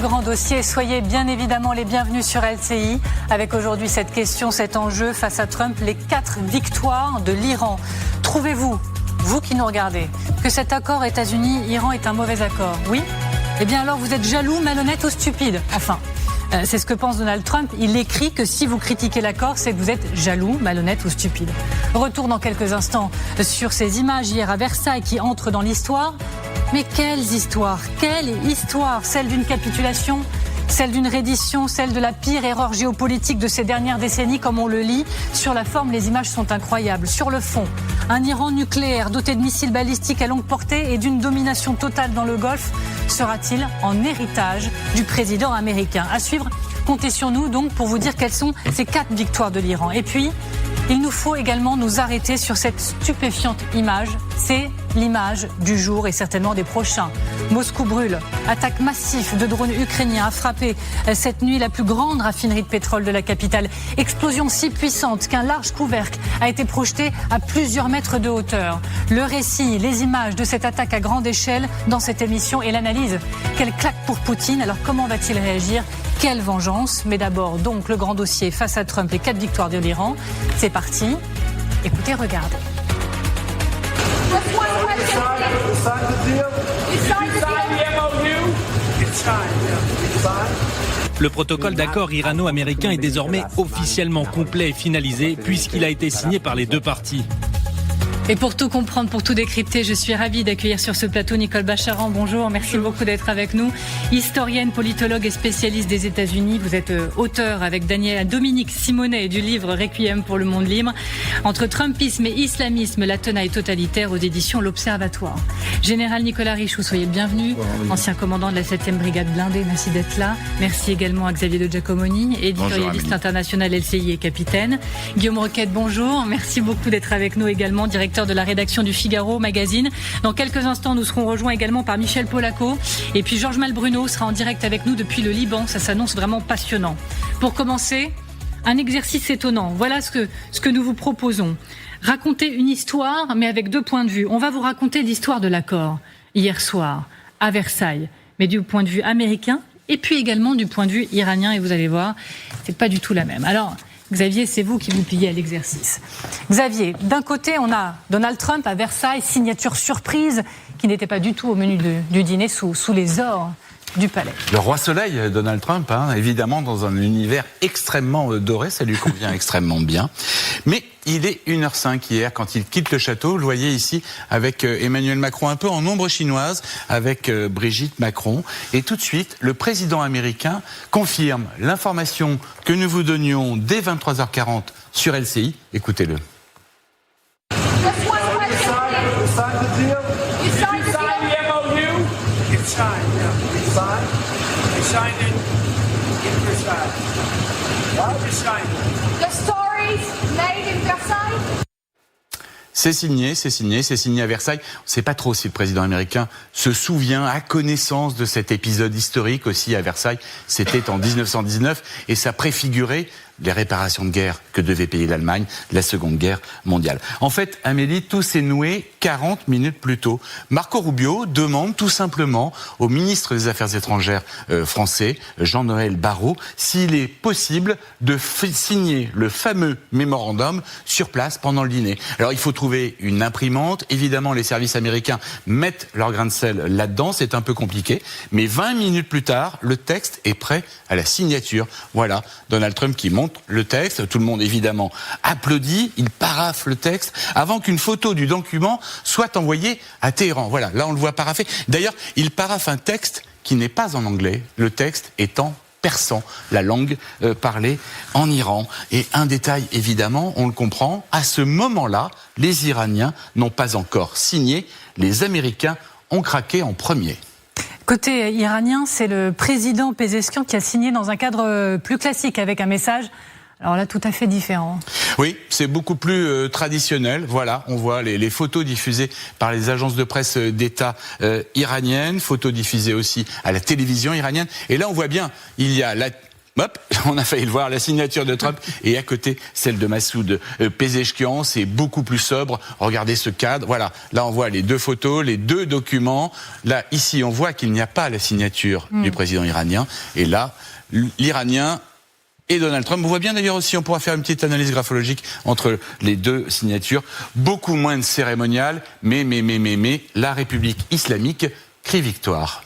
grand dossier. Soyez bien évidemment les bienvenus sur LCI avec aujourd'hui cette question, cet enjeu face à Trump, les 4 victoires de l'Iran. Trouvez-vous, vous qui nous regardez, que cet accord États-Unis-Iran est un mauvais accord? Oui? Eh bien alors vous êtes jaloux, malhonnête ou stupide? Enfin, c'est ce que pense Donald Trump. Il écrit que si vous critiquez l'accord, c'est que vous êtes jaloux, malhonnête ou stupide. Retour dans quelques instants sur ces images hier à Versailles qui entrent dans l'histoire. Mais quelles histoires? Quelle histoire? Celle d'une capitulation? Celle d'une reddition? Celle de la pire erreur géopolitique de ces dernières décennies, comme on le lit? Sur la forme, les images sont incroyables. Sur le fond, un Iran nucléaire doté de missiles balistiques à longue portée et d'une domination totale dans le Golfe sera-t-il en héritage du président américain? À suivre, comptez sur nous donc pour vous dire quelles sont ces 4 victoires de l'Iran. Et puis, il nous faut également nous arrêter sur cette stupéfiante image. C'est l'image du jour et certainement des prochains. Moscou brûle. Attaque massive de drones ukrainiens a frappé cette nuit la plus grande raffinerie de pétrole de la capitale. Explosion si puissante qu'un large couvercle a été projeté à plusieurs mètres de hauteur. Le récit, les images de cette attaque à grande échelle dans cette émission et l'analyse. Quelle claque pour Poutine? Alors comment va-t-il réagir? Quelle vengeance? Mais d'abord, donc, le grand dossier face à Trump, les 4 victoires de l'Iran. C'est parti. Écoutez, regardez. Le protocole d'accord irano-américain est désormais officiellement complet et finalisé puisqu'il a été signé par les 2 parties. Et pour tout comprendre, pour tout décrypter, je suis ravie d'accueillir sur ce plateau Nicole Bacharan. Bonjour, merci beaucoup d'être avec nous. Historienne, politologue et spécialiste des États-Unis. Vous êtes auteur avec Dominique Simonet du livre Requiem pour le monde libre. Entre Trumpisme et islamisme, la tenaille totalitaire aux éditions L'Observatoire. Général Nicolas Richoux, soyez le bienvenu. Ancien commandant de la 7e brigade blindée, merci d'être là. Merci également à Xavier de Giacomoni, éditorialiste international LCI et capitaine. Guillaume Roquette, bonjour. Merci beaucoup d'être avec nous également, directeur de la rédaction du Figaro Magazine. Dans quelques instants, nous serons rejoints également par Michel Polaco. Et puis Georges Malbruno sera en direct avec nous depuis le Liban. Ça s'annonce vraiment passionnant. Pour commencer, un exercice étonnant. Voilà ce que nous vous proposons. Raconter une histoire, mais avec 2 points de vue. On va vous raconter l'histoire de l'accord, hier soir, à Versailles, mais du point de vue américain, et puis également du point de vue iranien. Et vous allez voir, c'est pas du tout la même. Alors, Xavier, c'est vous qui vous pliez à l'exercice. Xavier, d'un côté, on a Donald Trump à Versailles, signature surprise, qui n'était pas du tout au menu du dîner sous les ors du palais. Le roi soleil, Donald Trump, évidemment dans un univers extrêmement doré, ça lui convient extrêmement bien. Mais il est 1h05 hier quand il quitte le château. Vous le voyez ici avec Emmanuel Macron, un peu en ombre chinoise, avec Brigitte Macron. Et tout de suite, le président américain confirme l'information que nous vous donnions dès 23h40 sur LCI. Écoutez-le. C'est signé à Versailles. On ne sait pas trop si le président américain se souvient, a connaissance de cet épisode historique aussi à Versailles. C'était en 1919 et ça préfigurait les réparations de guerre que devait payer l'Allemagne, la Seconde Guerre mondiale. En fait, Amélie, tout s'est noué 40 minutes plus tôt. Marco Rubio demande tout simplement au ministre des Affaires étrangères français, Jean-Noël Barrot, s'il est possible de signer le fameux mémorandum sur place pendant le dîner. Alors, il faut trouver une imprimante. Évidemment, les services américains mettent leur grain de sel là-dedans. C'est un peu compliqué. Mais 20 minutes plus tard, le texte est prêt à la signature. Voilà, Donald Trump qui monte le texte, tout le monde évidemment applaudit, il paraphe le texte avant qu'une photo du document soit envoyée à Téhéran. Voilà, là on le voit parapher. D'ailleurs, il paraphe un texte qui n'est pas en anglais, le texte étant persan, la langue parlée en Iran. Et un détail évidemment, on le comprend, à ce moment-là, les Iraniens n'ont pas encore signé, les Américains ont craqué en premier. Côté iranien, c'est le président Pezeshkian qui a signé dans un cadre plus classique avec un message, alors là, tout à fait différent. Oui, c'est beaucoup plus traditionnel. Voilà, on voit les photos diffusées par les agences de presse d'État iraniennes, photos diffusées aussi à la télévision iranienne. Et là, on voit bien, il y a hop, on a failli le voir, la signature de Trump, et à côté, celle de Massoud Pezeshkian, c'est beaucoup plus sobre. Regardez ce cadre, voilà, là on voit les deux photos, les deux documents. Là, ici, on voit qu'il n'y a pas la signature du président iranien, et là, l'Iranien et Donald Trump. On voit bien d'ailleurs aussi, on pourra faire une petite analyse graphologique entre les deux signatures. Beaucoup moins de cérémonial, mais, la République islamique crie victoire.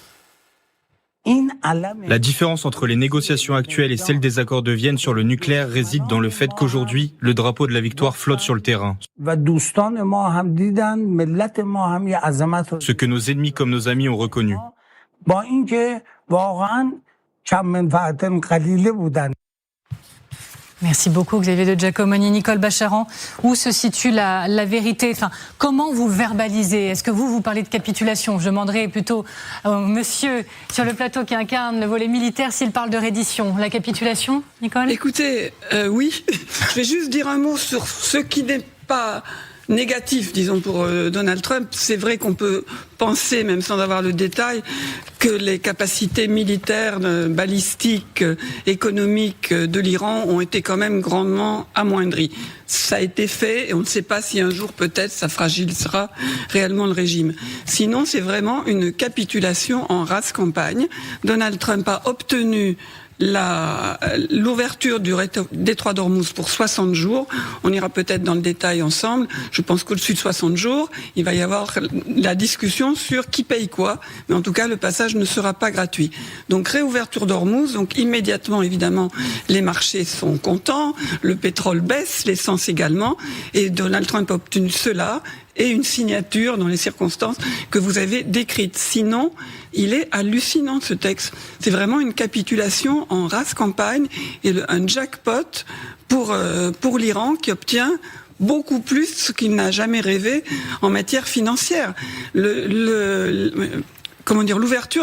La différence entre les négociations actuelles et celles des accords de Vienne sur le nucléaire réside dans le fait qu'aujourd'hui, le drapeau de la victoire flotte sur le terrain. Ce que nos ennemis comme nos amis ont reconnu. Merci beaucoup Xavier de Giacomoni. Nicole Bacharan, où se situe la vérité? Enfin, comment vous verbalisez? Est-ce que vous parlez de capitulation? Je demanderai plutôt au monsieur sur le plateau qui incarne le volet militaire s'il parle de reddition. La capitulation, Nicole? Écoutez, oui. Je vais juste dire un mot sur ce qui n'est pas négatif, disons, pour Donald Trump. C'est vrai qu'on peut penser, même sans avoir le détail, que les capacités militaires, balistiques, économiques de l'Iran ont été quand même grandement amoindries. Ça a été fait et on ne sait pas si un jour peut-être ça fragilisera réellement le régime. Sinon, c'est vraiment une capitulation en rase campagne. Donald Trump a obtenu l'ouverture du détroit d'Ormuz pour 60 jours. On ira peut-être dans le détail ensemble. Je pense qu'au-dessus de 60 jours, il va y avoir la discussion sur qui paye quoi. Mais en tout cas, le passage ne sera pas gratuit. Donc, réouverture d'Ormuz. Donc, immédiatement, évidemment, les marchés sont contents. Le pétrole baisse, l'essence également. Et Donald Trump a obtenu cela et une signature dans les circonstances que vous avez décrites. Sinon, il est hallucinant ce texte. C'est vraiment une capitulation en rase campagne et un jackpot pour l'Iran qui obtient beaucoup plus ce qu'il n'a jamais rêvé en matière financière. L'ouverture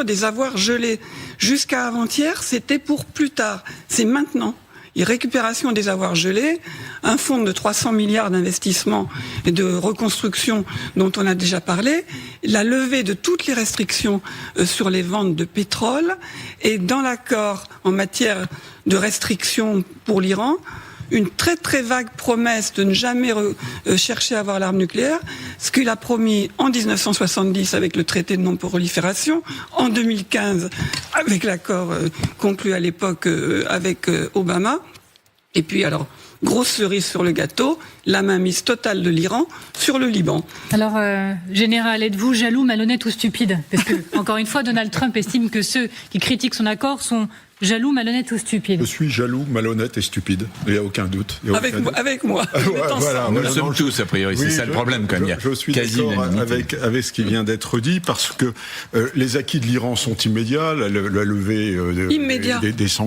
des avoirs gelés jusqu'à avant-hier, c'était pour plus tard. C'est maintenant. Et récupération des avoirs gelés, un fonds de 300 milliards d'investissements et de reconstruction dont on a déjà parlé, la levée de toutes les restrictions sur les ventes de pétrole et dans l'accord en matière de restrictions pour l'Iran, une très très vague promesse de ne jamais chercher à avoir l'arme nucléaire, ce qu'il a promis en 1970 avec le traité de non-prolifération, en 2015 avec l'accord conclu à l'époque avec Obama, et puis alors grosse cerise sur le gâteau, la mainmise totale de l'Iran sur le Liban. Alors, général, êtes-vous jaloux, malhonnête ou stupide? Parce que, encore une fois, Donald Trump estime que ceux qui critiquent son accord sont jaloux, malhonnête ou stupide? Je suis jaloux, malhonnête et stupide. Il n'y a aucun doute. Avec moi. Voilà, nous le sommes tous, a priori. Oui, c'est ça le problème, quand même. Je suis d'accord avec ce qui vient d'être dit, parce que les acquis de l'Iran sont immédiats. La levée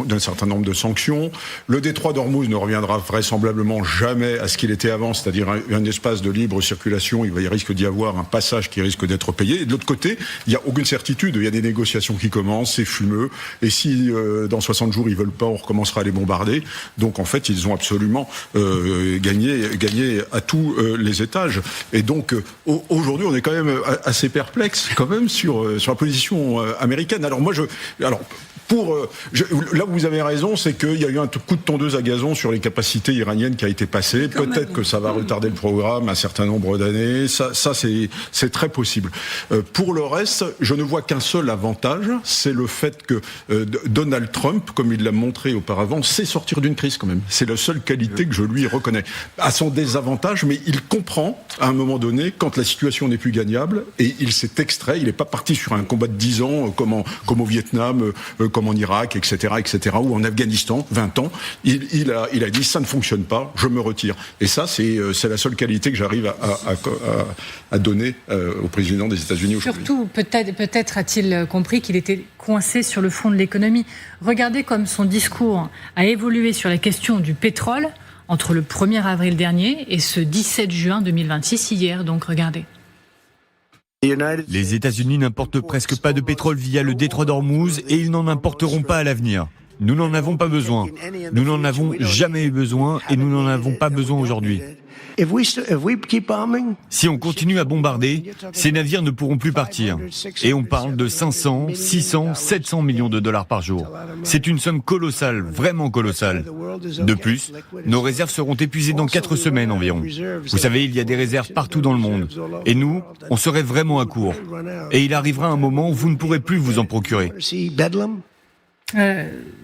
d'un certain nombre de sanctions. Le détroit d'Ormuz ne reviendra vraisemblablement jamais à ce qu'il était avant, c'est-à-dire un espace de libre circulation. Il risque d'y avoir un passage qui risque d'être payé. Et de l'autre côté, il n'y a aucune certitude. Il y a des négociations qui commencent, c'est fumeux. Et si dans 60 jours ils veulent pas, on recommencera à les bombarder. Donc en fait, ils ont absolument gagné à tous les étages. Et donc aujourd'hui, on est quand même assez perplexe quand même sur la position américaine. Alors moi, là où vous avez raison, c'est qu'il y a eu un coup de tondeuse à gazon sur les capacités iraniennes qui a été passé. Peut-être que ça va retarder le programme un certain nombre d'années. Ça c'est très possible. Pour le reste, je ne vois qu'un seul avantage, c'est le fait que Donald Trump, comme il l'a montré auparavant, sait sortir d'une crise quand même. C'est la seule qualité que je lui reconnais. À son désavantage, mais il comprend à un moment donné quand la situation n'est plus gagnable, et il s'est extrait. Il n'est pas parti sur un combat de 10 ans comme au Vietnam, comme en Irak, etc., ou en Afghanistan, 20 ans. Il a dit ça ne fonctionne pas, je me retire. Et ça, c'est la seule qualité que j'arrive à donner au président des États-Unis aujourd'hui. Surtout, peut-être a-t-il compris qu'il était coincé sur le front de l'économie. Regardez comme son discours a évolué sur la question du pétrole entre le 1er avril dernier et ce 17 juin 2026, hier. Donc, regardez. Les États-Unis n'importent presque pas de pétrole via le détroit d'Ormuz et ils n'en importeront pas à l'avenir. Nous n'en avons pas besoin. Nous n'en avons jamais eu besoin et nous n'en avons pas besoin aujourd'hui. Si on continue à bombarder, ces navires ne pourront plus partir. Et on parle de 500, 600, 700 millions de dollars par jour. C'est une somme colossale, vraiment colossale. De plus, nos réserves seront épuisées dans 4 semaines environ. Vous savez, il y a des réserves partout dans le monde. Et nous, on serait vraiment à court. Et il arrivera un moment où vous ne pourrez plus vous en procurer.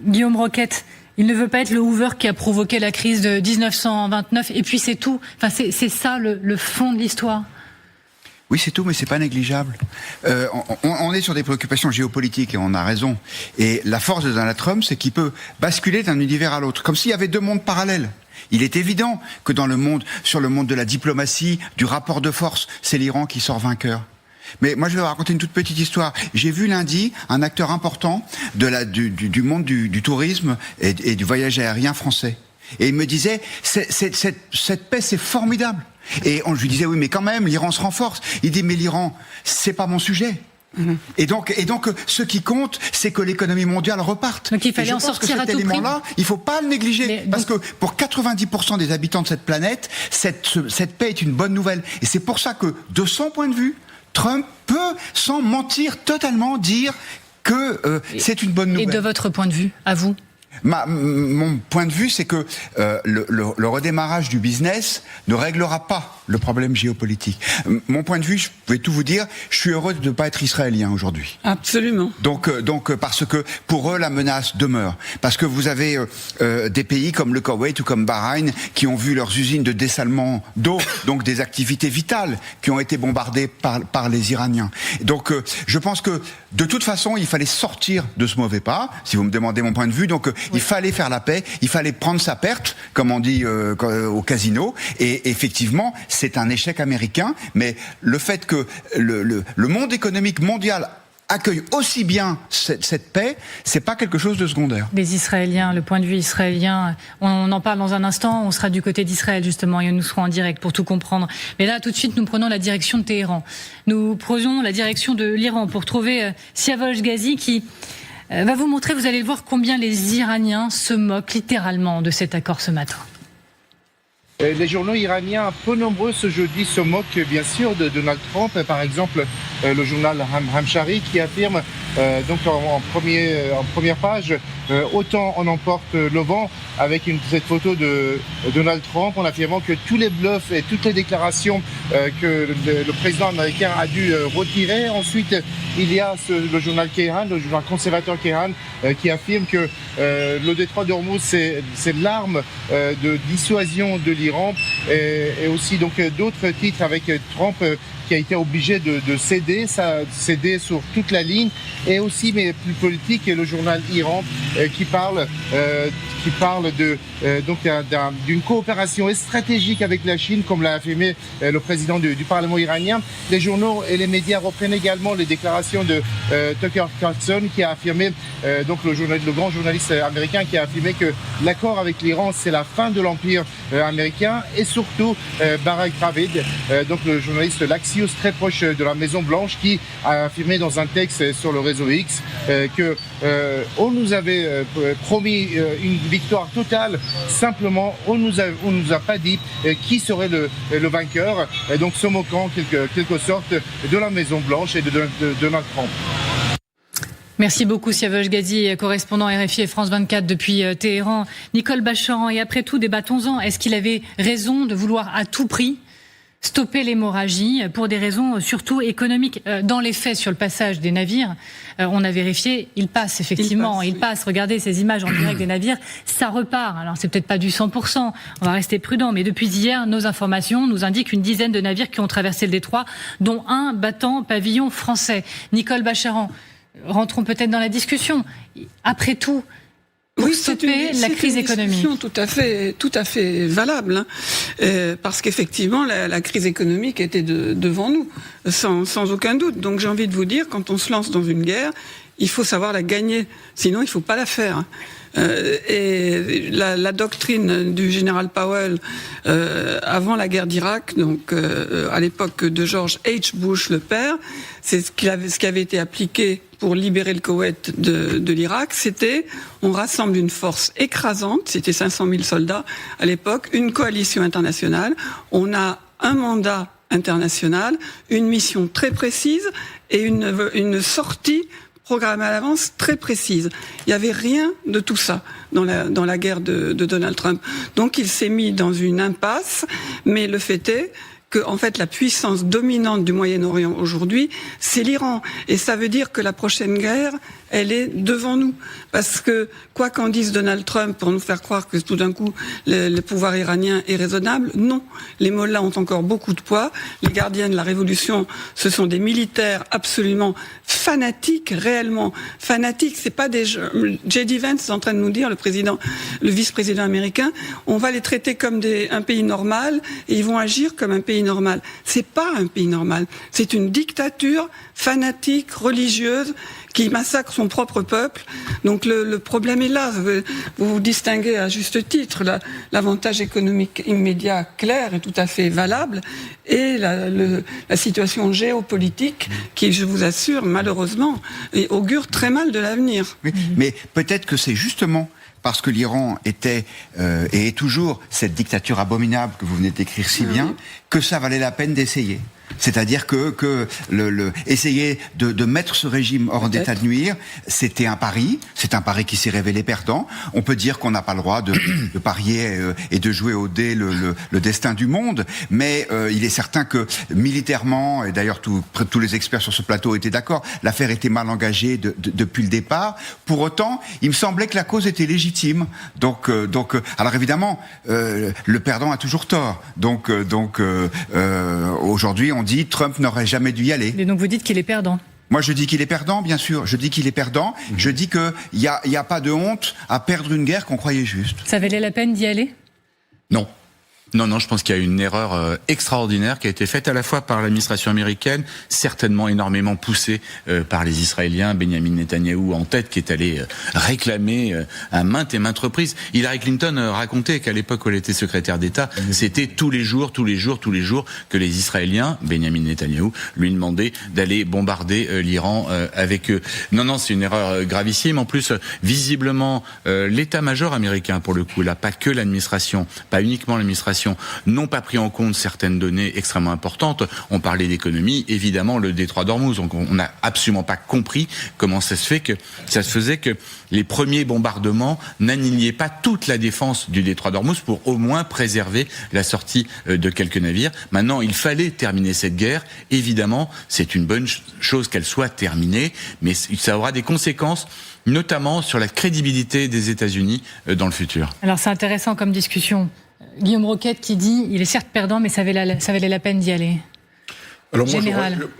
Guillaume Roquette, il ne veut pas être le Hoover qui a provoqué la crise de 1929 et puis c'est tout. Enfin, c'est ça le fond de l'histoire. Oui, c'est tout, mais c'est pas négligeable. On est sur des préoccupations géopolitiques et on a raison. Et la force de Donald Trump, c'est qu'il peut basculer d'un univers à l'autre, comme s'il y avait 2 mondes parallèles. Il est évident que sur le monde de la diplomatie, du rapport de force, c'est l'Iran qui sort vainqueur. Mais moi, je vais vous raconter une toute petite histoire. J'ai vu lundi un acteur important du monde du tourisme et du voyage aérien français. Et il me disait, cette paix, c'est formidable. Et je lui disais, oui, mais quand même, l'Iran se renforce. Il dit, mais l'Iran, c'est pas mon sujet. Et donc, ce qui compte, c'est que l'économie mondiale reparte. Donc il fallait en sortir à tout prix. Cet élément-là, il faut pas le négliger, parce que pour 90% des habitants de cette planète, cette paix est une bonne nouvelle. Et c'est pour ça que, de son point de vue, Trump peut, sans mentir totalement, dire que c'est une bonne nouvelle. Et de votre point de vue, à vous ? Mon point de vue, c'est que le redémarrage du business ne réglera pas le problème géopolitique. Mon point de vue, je vais tout vous dire, je suis heureux de ne pas être israélien aujourd'hui. Absolument. Donc parce que pour eux, la menace demeure. Parce que vous avez des pays comme le Koweït ou comme Bahreïn qui ont vu leurs usines de dessalement d'eau, donc des activités vitales, qui ont été bombardées par les Iraniens. Donc je pense que de toute façon, il fallait sortir de ce mauvais pas, si vous me demandez mon point de vue. Donc il fallait faire la paix, il fallait prendre sa perte, comme on dit au casino. Et effectivement, c'est un échec américain, mais le fait que le monde économique mondial accueille aussi bien cette paix, c'est pas quelque chose de secondaire. Les Israéliens, le point de vue israélien, on en parle dans un instant, on sera du côté d'Israël justement et nous serons en direct pour tout comprendre. Mais là, tout de suite, nous prenons la direction de Téhéran. Nous prenons la direction de l'Iran pour trouver Siavosh Ghazi qui va vous montrer, vous allez voir combien les Iraniens se moquent littéralement de cet accord ce matin. Les journaux iraniens, peu nombreux ce jeudi, se moquent bien sûr de Donald Trump. Par exemple, le journal Hamshari qui affirme donc en première page, autant on emporte le vent, avec cette photo de Donald Trump en affirmant que tous les bluffs et toutes les déclarations que le président américain a dû retirer. Ensuite, il y a le journal Kayhan, le journal conservateur Kayhan, qui affirme que le détroit d'Ormuz, c'est l'arme de dissuasion de l'Iran, et aussi donc d'autres titres avec Trump qui a été obligé de céder sur toute la ligne, et aussi, mais plus politique, le journal Iran qui parle d'une coopération stratégique avec la Chine, comme l'a affirmé le président du Parlement iranien. Les journaux et les médias reprennent également les déclarations de Tucker Carlson, qui a affirmé, le grand journaliste américain, qui a affirmé que l'accord avec l'Iran, c'est la fin de l'empire américain, et surtout Barack Ravid, donc le journaliste L'Axios, très proche de la Maison Blanche, qui a affirmé dans un texte sur le réseau X que on nous avait promis une victoire totale, simplement on nous a pas dit qui serait le vainqueur, et donc se moquant quelque sorte de la Maison Blanche et de Donald Trump. Merci beaucoup Siavosh Ghazi, correspondant RFI et France 24 depuis Téhéran. Nicole Bacharan, et après tout, débattons-en. Est-ce qu'il avait raison de vouloir à tout prix stopper l'hémorragie pour des raisons surtout économiques? Dans les faits, sur le passage des navires, on a vérifié, il passe effectivement, il passe. Regardez ces images en direct des navires, ça repart. Alors c'est peut-être pas du 100%, on va rester prudent, mais depuis hier, nos informations nous indiquent une dizaine de navires qui ont traversé le détroit, dont un battant pavillon français. Nicole Bacharan, rentrons peut-être dans la discussion. Après tout, pour stopper la crise économique. C'est une tout à fait valable, parce qu'effectivement la crise économique était devant nous, sans aucun doute. Donc j'ai envie de vous dire, quand on se lance dans une guerre, il faut savoir la gagner, sinon il faut pas la faire. Et la doctrine du général Powell avant la guerre d'Irak, donc à l'époque de George H. Bush le père, c'est ce qui avait été appliqué pour libérer le Koweït de l'Irak, c'était on rassemble une force écrasante, c'était 500 000 soldats à l'époque, une coalition internationale, on a un mandat international, une mission très précise et une sortie programmée à l'avance très précise. Il n'y avait rien de tout ça dans la guerre de Donald Trump. Donc il s'est mis dans une impasse, mais le fait est que, en fait, la puissance dominante du Moyen-Orient aujourd'hui, c'est l'Iran. Et ça veut dire que la prochaine guerre, elle est devant nous. Parce que, quoi qu'en dise Donald Trump pour nous faire croire que tout d'un coup, le pouvoir iranien est raisonnable, non. Les mollahs ont encore beaucoup de poids. Les gardiens de la révolution, ce sont des militaires absolument fanatiques, réellement fanatiques. C'est pas des gens. J.D. Vance est en train de nous dire, le vice-président américain, on va les traiter comme un pays normal et ils vont agir comme un pays normal. C'est pas un pays normal. C'est une dictature fanatique, religieuse, qui massacre son propre peuple. Donc le problème est là. Vous vous distinguez à juste titre. L'avantage économique immédiat clair est tout à fait valable. Et la situation géopolitique qui, je vous assure, malheureusement, augure très mal de l'avenir. Oui, mais peut-être que c'est justement parce que l'Iran était et est toujours cette dictature abominable que vous venez de décrire si bien, que ça valait la peine d'essayer. C'est-à-dire que essayer de mettre ce régime hors d'état de nuire, c'était un pari. C'est un pari qui s'est révélé perdant. On peut dire qu'on n'a pas le droit de parier et de jouer au dé le destin du monde, mais il est certain que militairement, et d'ailleurs tous les experts sur ce plateau étaient d'accord, l'affaire était mal engagée depuis le départ. Pour autant, il me semblait que la cause était légitime. Donc, alors évidemment, le perdant a toujours tort. Donc, aujourd'hui, on dit Trump n'aurait jamais dû y aller. Et donc vous dites qu'il est perdant? Moi, je dis qu'il est perdant, bien sûr. Je dis qu'il est perdant. Je dis qu'il y a pas de honte à perdre une guerre qu'on croyait juste. Ça valait la peine d'y aller? Non. Non, je pense qu'il y a une erreur extraordinaire qui a été faite à la fois par l'administration américaine, certainement énormément poussée par les Israéliens, Benjamin Netanyahou en tête, qui est allé réclamer à maintes et maintes reprises. Hillary Clinton racontait qu'à l'époque où elle était secrétaire d'État, c'était tous les jours que les Israéliens, Benjamin Netanyahou, lui demandaient d'aller bombarder l'Iran avec eux. Non, c'est une erreur gravissime. En plus, visiblement, l'état-major américain, pour le coup, là, pas que l'administration, pas uniquement l'administration, n'ont pas pris en compte certaines données extrêmement importantes. On parlait d'économie, évidemment le détroit d'Ormuz. Donc on n'a absolument pas compris comment ça se faisait que les premiers bombardements n'annihilaient pas toute la défense du détroit d'Ormuz pour au moins préserver la sortie de quelques navires. Maintenant, il fallait terminer cette guerre. Évidemment, c'est une bonne chose qu'elle soit terminée, mais ça aura des conséquences, notamment sur la crédibilité des États-Unis dans le futur. Alors c'est intéressant comme discussion. Guillaume Roquette qui dit il est certes perdant, mais ça valait la peine d'y aller. Alors moi,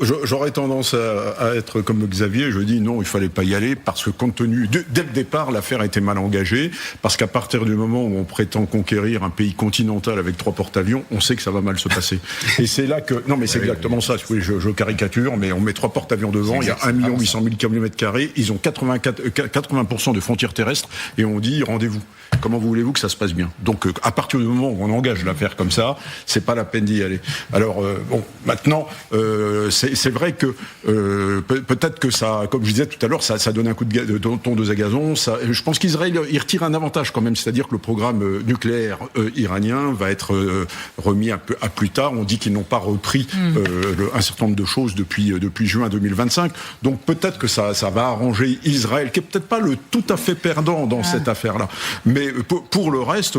j'aurais tendance à être comme Xavier. Je dis non, il fallait pas y aller parce que compte tenu dès le départ, l'affaire était mal engagée. Parce qu'à partir du moment où on prétend conquérir un pays continental avec 3 porte-avions, on sait que ça va mal se passer. Et c'est là que non, mais c'est exactement ça. Oui, je caricature, mais on met 3 porte-avions devant. Il y a 1 800 000 km². Ils ont 80% de frontières terrestres et on dit rendez-vous. Comment voulez-vous que ça se passe bien? Donc à partir du moment où on engage l'affaire comme ça, c'est pas la peine d'y aller. Alors maintenant. C'est vrai que peut-être que ça, comme je disais tout à l'heure, ça donne un coup de tondeuse à gazon. Je pense qu'Israël il retire un avantage quand même, c'est-à-dire que le programme nucléaire iranien va être remis à plus tard. On dit qu'ils n'ont pas repris un certain nombre de choses depuis juin 2025. Donc peut-être que ça va arranger Israël, qui est peut-être pas le tout à fait perdant dans cette affaire-là. Mais pour le reste,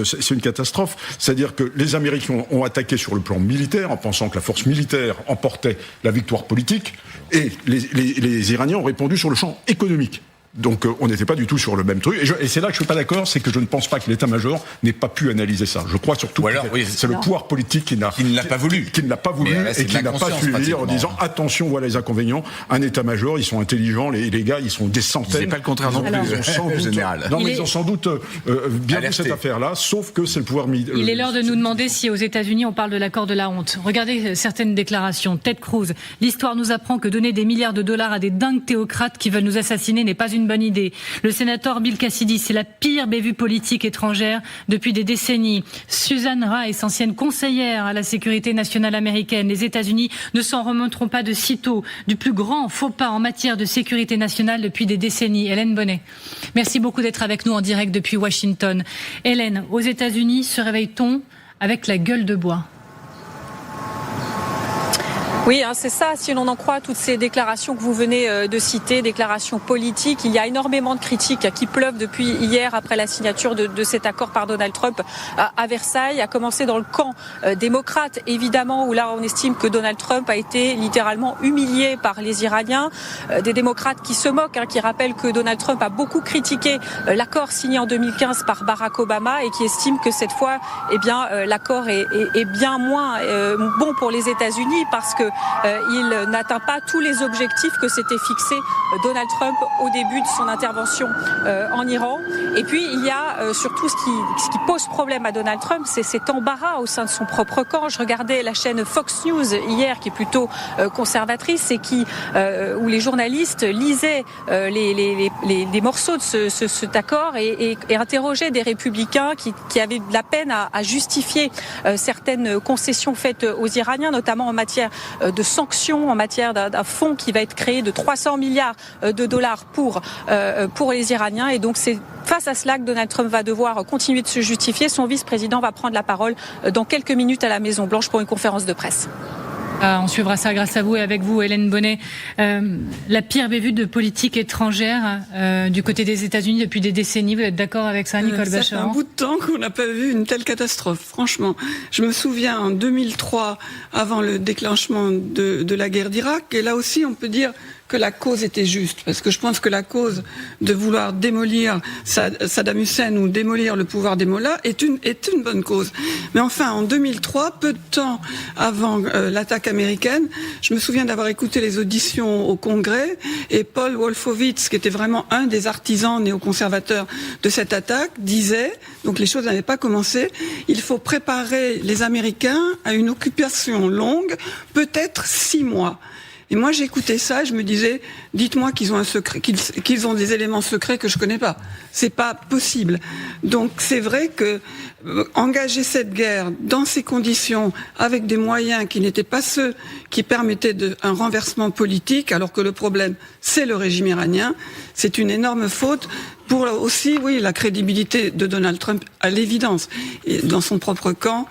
c'est une catastrophe. C'est-à-dire que les Américains ont attaqué sur le plan militaire en pensant que la force militaire emportait la victoire politique, et les Iraniens ont répondu sur le champ économique. Donc on n'était pas du tout sur le même truc. Et c'est là que je suis pas d'accord, c'est que je ne pense pas que l'état-major n'ait pas pu analyser ça. Je crois surtout que c'est le pouvoir politique qui ne l'a pas voulu et qui n'a pas su lire en disant attention, voilà les inconvénients. Un état-major, ils sont intelligents, les gars, ils sont des centaines. C'est pas le contraire non plus, général. Non, mais ils ont sans doute bien vu cette affaire-là, sauf que c'est le pouvoir militaire. Il est l'heure de nous demander si aux États-Unis on parle de l'accord de la honte. Regardez certaines déclarations. Ted Cruz, l'histoire nous apprend que donner des milliards de dollars à des dingues théocrates qui veulent nous assassiner n'est pas une bonne idée. Le sénateur Bill Cassidy, c'est la pire bévue politique étrangère depuis des décennies. Susan Rice, ancienne conseillère à la sécurité nationale américaine. Les États-Unis ne s'en remonteront pas de sitôt du plus grand faux pas en matière de sécurité nationale depuis des décennies. Hélène Bonnet, merci beaucoup d'être avec nous en direct depuis Washington. Hélène, aux États-Unis, se réveille-t-on avec la gueule de bois ? Oui, c'est ça, si l'on en croit toutes ces déclarations que vous venez de citer, déclarations politiques. Il y a énormément de critiques qui pleuvent depuis hier après la signature de cet accord par Donald Trump à Versailles, à commencer dans le camp démocrate, évidemment, où là on estime que Donald Trump a été littéralement humilié par les Iraniens. Des démocrates qui se moquent, qui rappellent que Donald Trump a beaucoup critiqué l'accord signé en 2015 par Barack Obama et qui estiment que cette fois, l'accord est bien moins bon pour les États-Unis parce que il n'atteint pas tous les objectifs que s'était fixé Donald Trump au début de son intervention en Iran. Et puis il y a surtout ce qui pose problème à Donald Trump, c'est cet embarras au sein de son propre camp. Je regardais la chaîne Fox News hier, qui est plutôt conservatrice et où les journalistes lisaient des morceaux de cet accord et interrogeaient des républicains qui avaient de la peine à justifier certaines concessions faites aux Iraniens, notamment en matière de sanctions, en matière d'un fonds qui va être créé de 300 milliards de dollars pour les Iraniens. Et donc c'est face à cela que Donald Trump va devoir continuer de se justifier. Son vice-président va prendre la parole dans quelques minutes à la Maison-Blanche pour une conférence de presse. On suivra ça grâce à vous et avec vous, Hélène Bonnet. La pire bévue de politique étrangère du côté des États-Unis depuis des décennies. Vous êtes d'accord avec ça, Nicole Bacharan ? Ça fait un bout de temps qu'on n'a pas vu une telle catastrophe, franchement. Je me souviens en 2003, avant le déclenchement de la guerre d'Irak, et là aussi on peut dire que la cause était juste, parce que je pense que la cause de vouloir démolir Saddam Hussein ou démolir le pouvoir des mollahs est une bonne cause. Mais enfin, en 2003, peu de temps avant l'attaque américaine, je me souviens d'avoir écouté les auditions au Congrès, et Paul Wolfowitz, qui était vraiment un des artisans néoconservateurs de cette attaque, disait, donc les choses n'avaient pas commencé, il faut préparer les Américains à une occupation longue, peut-être 6 mois. Et moi, j'écoutais ça, je me disais, dites-moi qu'ils ont un secret, qu'ils ont des éléments secrets que je connais pas. C'est pas possible. Donc, c'est vrai que engager cette guerre dans ces conditions, avec des moyens qui n'étaient pas ceux qui permettaient un renversement politique, alors que le problème, c'est le régime iranien, c'est une énorme faute pour aussi, oui, la crédibilité de Donald Trump, à l'évidence. Et dans son propre camp,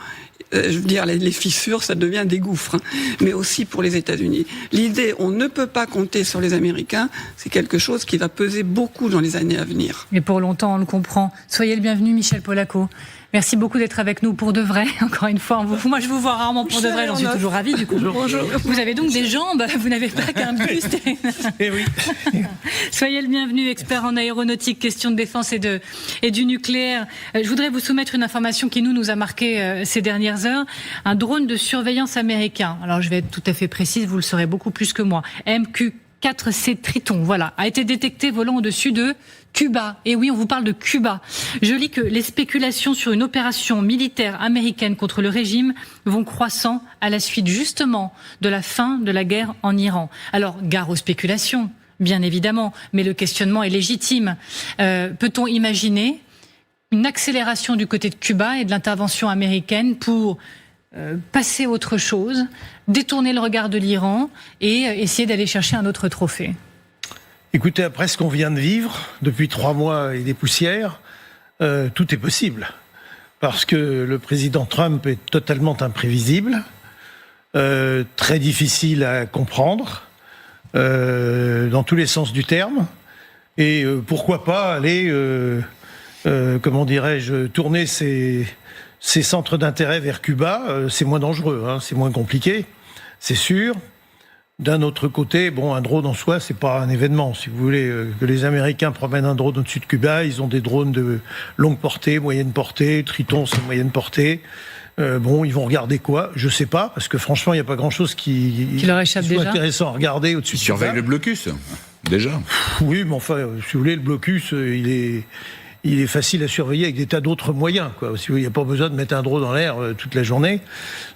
je veux dire, les fissures, ça devient des gouffres, mais aussi pour les États-Unis. L'idée, on ne peut pas compter sur les Américains, c'est quelque chose qui va peser beaucoup dans les années à venir. Et pour longtemps, on le comprend. Soyez le bienvenu, Michel Polaco. Merci beaucoup d'être avec nous pour de vrai, encore une fois. Moi, je vous vois rarement pour de vrai, j'en suis toujours ravie du coup. Bonjour. Vous avez donc des jambes, vous n'avez pas qu'un buste. Eh oui. Soyez le bienvenu, expert en aéronautique, questions de défense et du nucléaire. Je voudrais vous soumettre une information qui nous a marqué ces dernières heures. Un drone de surveillance américain, alors je vais être tout à fait précise, vous le saurez beaucoup plus que moi, MQ-4C Triton, voilà, a été détecté volant au-dessus de Cuba. Et oui, on vous parle de Cuba. Je lis que les spéculations sur une opération militaire américaine contre le régime vont croissant à la suite justement de la fin de la guerre en Iran. Alors, gare aux spéculations, bien évidemment, mais le questionnement est légitime. Peut-on imaginer une accélération du côté de Cuba et de l'intervention américaine pour passer à autre chose, détourner le regard de l'Iran et essayer d'aller chercher un autre trophée? Écoutez, après ce qu'on vient de vivre, depuis 3 mois et des poussières, tout est possible. Parce que le président Trump est totalement imprévisible, très difficile à comprendre, dans tous les sens du terme. Et pourquoi pas aller, tourner ses centres d'intérêt vers Cuba, c'est moins dangereux, c'est moins compliqué, c'est sûr. D'un autre côté, un drone en soi, c'est pas un événement. Si vous voulez que les Américains promènent un drone au-dessus de Cuba, ils ont des drones de longue portée, moyenne portée, Triton c'est moyenne portée. Ils vont regarder quoi ? Je sais pas, parce que franchement, il n'y a pas grand-chose qui leur échappe soit déjà. Intéressant à regarder au-dessus de Cuba. Ils surveillent le blocus, déjà. Oui, mais enfin, si vous voulez, le blocus, il est facile à surveiller avec des tas d'autres moyens, quoi. Il n'y a pas besoin de mettre un drone dans l'air toute la journée.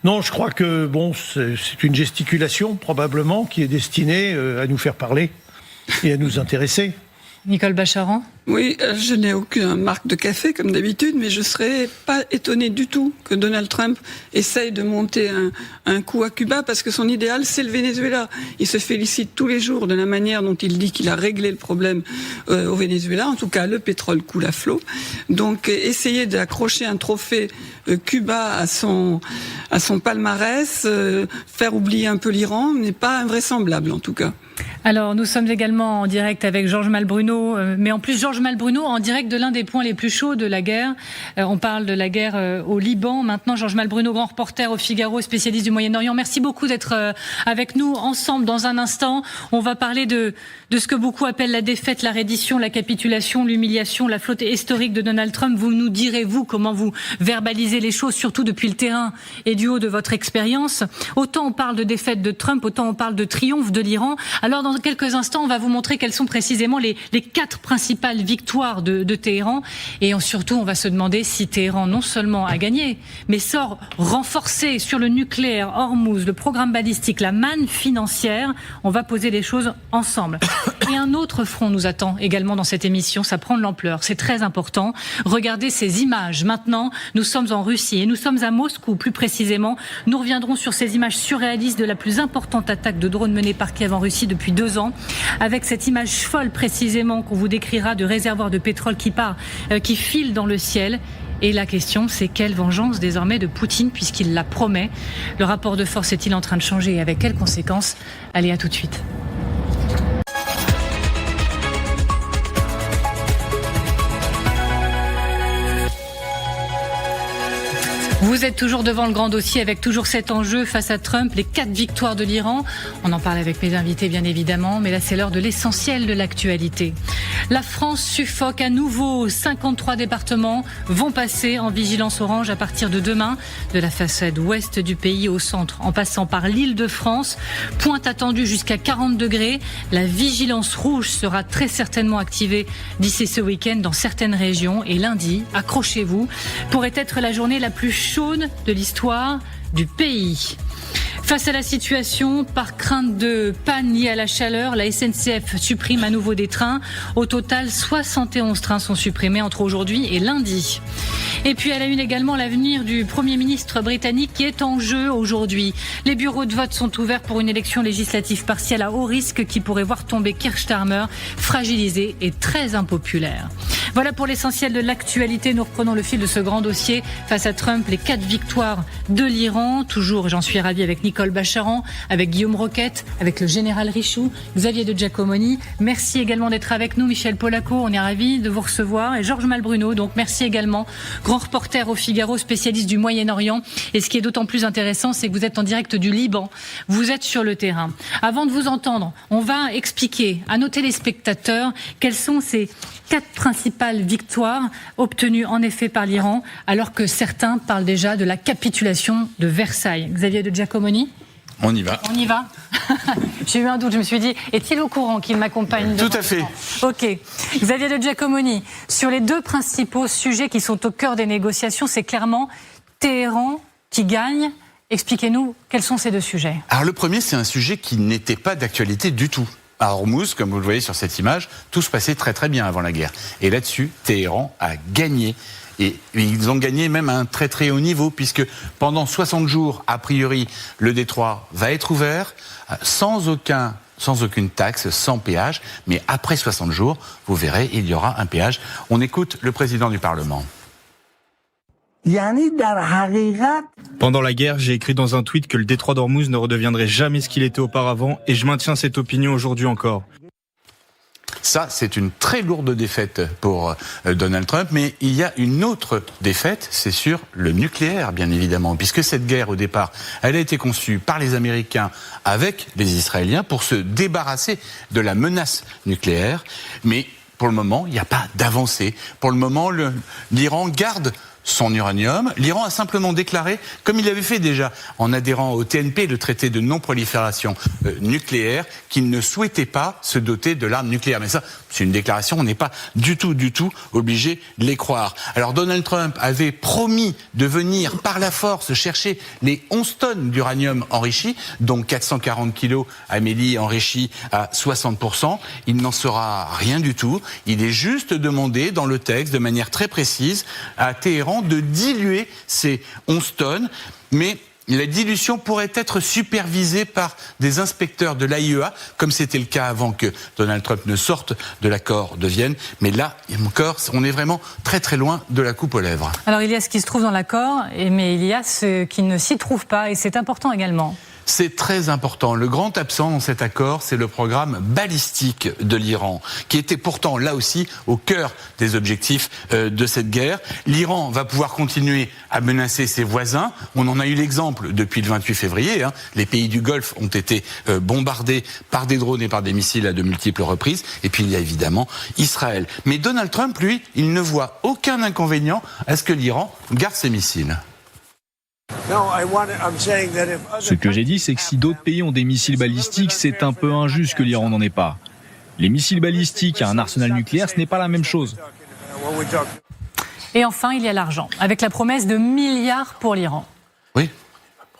Non, je crois que c'est une gesticulation probablement qui est destinée à nous faire parler et à nous intéresser. Nicole Bacharan ? Oui, je n'ai aucune marque de café comme d'habitude, mais je serais pas étonnée du tout que Donald Trump essaye de monter un coup à Cuba, parce que son idéal, c'est le Venezuela. Il se félicite tous les jours de la manière dont il dit qu'il a réglé le problème au Venezuela. En tout cas, le pétrole coule à flot. Donc, essayer d'accrocher un trophée Cuba à son palmarès, faire oublier un peu l'Iran, n'est pas invraisemblable en tout cas. Alors, nous sommes également en direct avec Georges Malbruno, mais en plus Georges Malbruno en direct de l'un des points les plus chauds de la guerre. On parle de la guerre au Liban. Maintenant, Georges Malbruno, grand reporter au Figaro, spécialiste du Moyen-Orient. Merci beaucoup d'être avec nous ensemble. Dans un instant, on va parler de ce que beaucoup appellent la défaite, la reddition, la capitulation, l'humiliation, la flotte historique de Donald Trump. Vous nous direz, vous, comment vous verbalisez les choses, surtout depuis le terrain et du haut de votre expérience. Autant on parle de défaite de Trump, autant on parle de triomphe de l'Iran. Alors, dans quelques instants, on va vous montrer quelles sont précisément les 4 principales victoires de Téhéran. Et surtout, on va se demander si Téhéran non seulement a gagné, mais sort renforcé sur le nucléaire, Hormuz, le programme balistique, la manne financière. On va poser les choses ensemble. Et un autre front nous attend également dans cette émission. Ça prend de l'ampleur. C'est très important. Regardez ces images. Maintenant, nous sommes en Russie et nous sommes à Moscou, plus précisément. Nous reviendrons sur ces images surréalistes de la plus importante attaque de drones menée par Kiev en Russie depuis 2 ans, avec cette image folle précisément qu'on vous décrira de réservoirs de pétrole qui filent dans le ciel. Et la question, c'est quelle vengeance désormais de Poutine, puisqu'il la promet. Le rapport de force est-il en train de changer et avec quelles conséquences ? Allez, à tout de suite. Vous êtes toujours devant le grand dossier avec toujours cet enjeu face à Trump, les 4 victoires de l'Iran. On en parle avec mes invités bien évidemment, mais là c'est l'heure de l'essentiel de l'actualité. La France suffoque à nouveau. 53 départements vont passer en vigilance orange à partir de demain, de la façade ouest du pays au centre, en passant par l'Île-de-France. Pointe attendue jusqu'à 40 degrés. La vigilance rouge sera très certainement activée d'ici ce week-end dans certaines régions. Et lundi, accrochez-vous, pourrait être la journée la plus chaude de l'histoire du pays. Face à la situation, par crainte de panne liée à la chaleur, la SNCF supprime à nouveau des trains. Au total, 71 trains sont supprimés entre aujourd'hui et lundi. Et puis à la une également, l'avenir du Premier ministre britannique qui est en jeu aujourd'hui. Les bureaux de vote sont ouverts pour une élection législative partielle à haut risque qui pourrait voir tomber Keir Starmer, fragilisé et très impopulaire. Voilà pour l'essentiel de l'actualité. Nous reprenons le fil de ce grand dossier face à Trump, les 4 victoires de l'Iran. Toujours, j'en suis ravie, avec Nicole Bacharan, avec Guillaume Roquette, avec le général Richoux, Xavier de Giacomoni. Merci également d'être avec nous, Michel Polaco. On est ravis de vous recevoir. Et Georges Malbruno, donc merci également. Grand reporter au Figaro, spécialiste du Moyen-Orient. Et ce qui est d'autant plus intéressant, c'est que vous êtes en direct du Liban. Vous êtes sur le terrain. Avant de vous entendre, on va expliquer à nos téléspectateurs quelles sont ces 4 principales victoires obtenues en effet par l'Iran, alors que certains parlent déjà de la capitulation de Versailles. Xavier de Giacomoni ? On y va. On y va. J'ai eu un doute, je me suis dit, est-il au courant qu'il m'accompagne ? Tout à fait. Ok. Xavier de Giacomoni, sur les 2 principaux sujets qui sont au cœur des négociations, c'est clairement Téhéran qui gagne. Expliquez-nous quels sont ces 2 sujets. Alors le premier, c'est un sujet qui n'était pas d'actualité du tout. À Hormuz, comme vous le voyez sur cette image, tout se passait très très bien avant la guerre. Et là-dessus, Téhéran a gagné. Et ils ont gagné même à un très très haut niveau, puisque pendant 60 jours, a priori, le détroit va être ouvert, sans aucune taxe, sans péage. Mais après 60 jours, vous verrez, il y aura un péage. On écoute le président du Parlement. Pendant la guerre, j'ai écrit dans un tweet que le détroit d'Hormuz ne redeviendrait jamais ce qu'il était auparavant, et je maintiens cette opinion aujourd'hui encore. Ça, c'est une très lourde défaite pour Donald Trump, mais il y a une autre défaite, c'est sur le nucléaire, bien évidemment, puisque cette guerre, au départ, elle a été conçue par les Américains avec les Israéliens pour se débarrasser de la menace nucléaire, mais pour le moment, il n'y a pas d'avancée. Pour le moment, l'Iran garde son uranium. L'Iran a simplement déclaré, comme il l'avait fait déjà en adhérant au TNP, le traité de non-prolifération nucléaire, qu'il ne souhaitait pas se doter de l'arme nucléaire. Mais ça, c'est une déclaration, on n'est pas du tout obligé de les croire. Alors Donald Trump avait promis de venir par la force chercher les 11 tonnes d'uranium enrichi, donc 440 kilos, Amélie, enrichi à 60%. Il n'en sera rien du tout. Il est juste demandé dans le texte, de manière très précise, à Téhéran de diluer ces 11 tonnes, mais la dilution pourrait être supervisée par des inspecteurs de l'AIEA, comme c'était le cas avant que Donald Trump ne sorte de l'accord de Vienne. Mais là, encore, on est vraiment très très loin de la coupe aux lèvres. Alors il y a ce qui se trouve dans l'accord, mais il y a ce qui ne s'y trouve pas, et c'est important également. C'est très important. Le grand absent dans cet accord, c'est le programme balistique de l'Iran, qui était pourtant là aussi au cœur des objectifs de cette guerre. L'Iran va pouvoir continuer à menacer ses voisins. On en a eu l'exemple depuis le 28 février. Les pays du Golfe ont été bombardés par des drones et par des missiles à de multiples reprises. Et puis il y a évidemment Israël. Mais Donald Trump, lui, il ne voit aucun inconvénient à ce que l'Iran garde ses missiles. Ce que j'ai dit, c'est que si d'autres pays ont des missiles balistiques, c'est un peu injuste que l'Iran n'en ait pas. Les missiles balistiques et un arsenal nucléaire, ce n'est pas la même chose. Et enfin, il y a l'argent, avec la promesse de milliards pour l'Iran. Oui.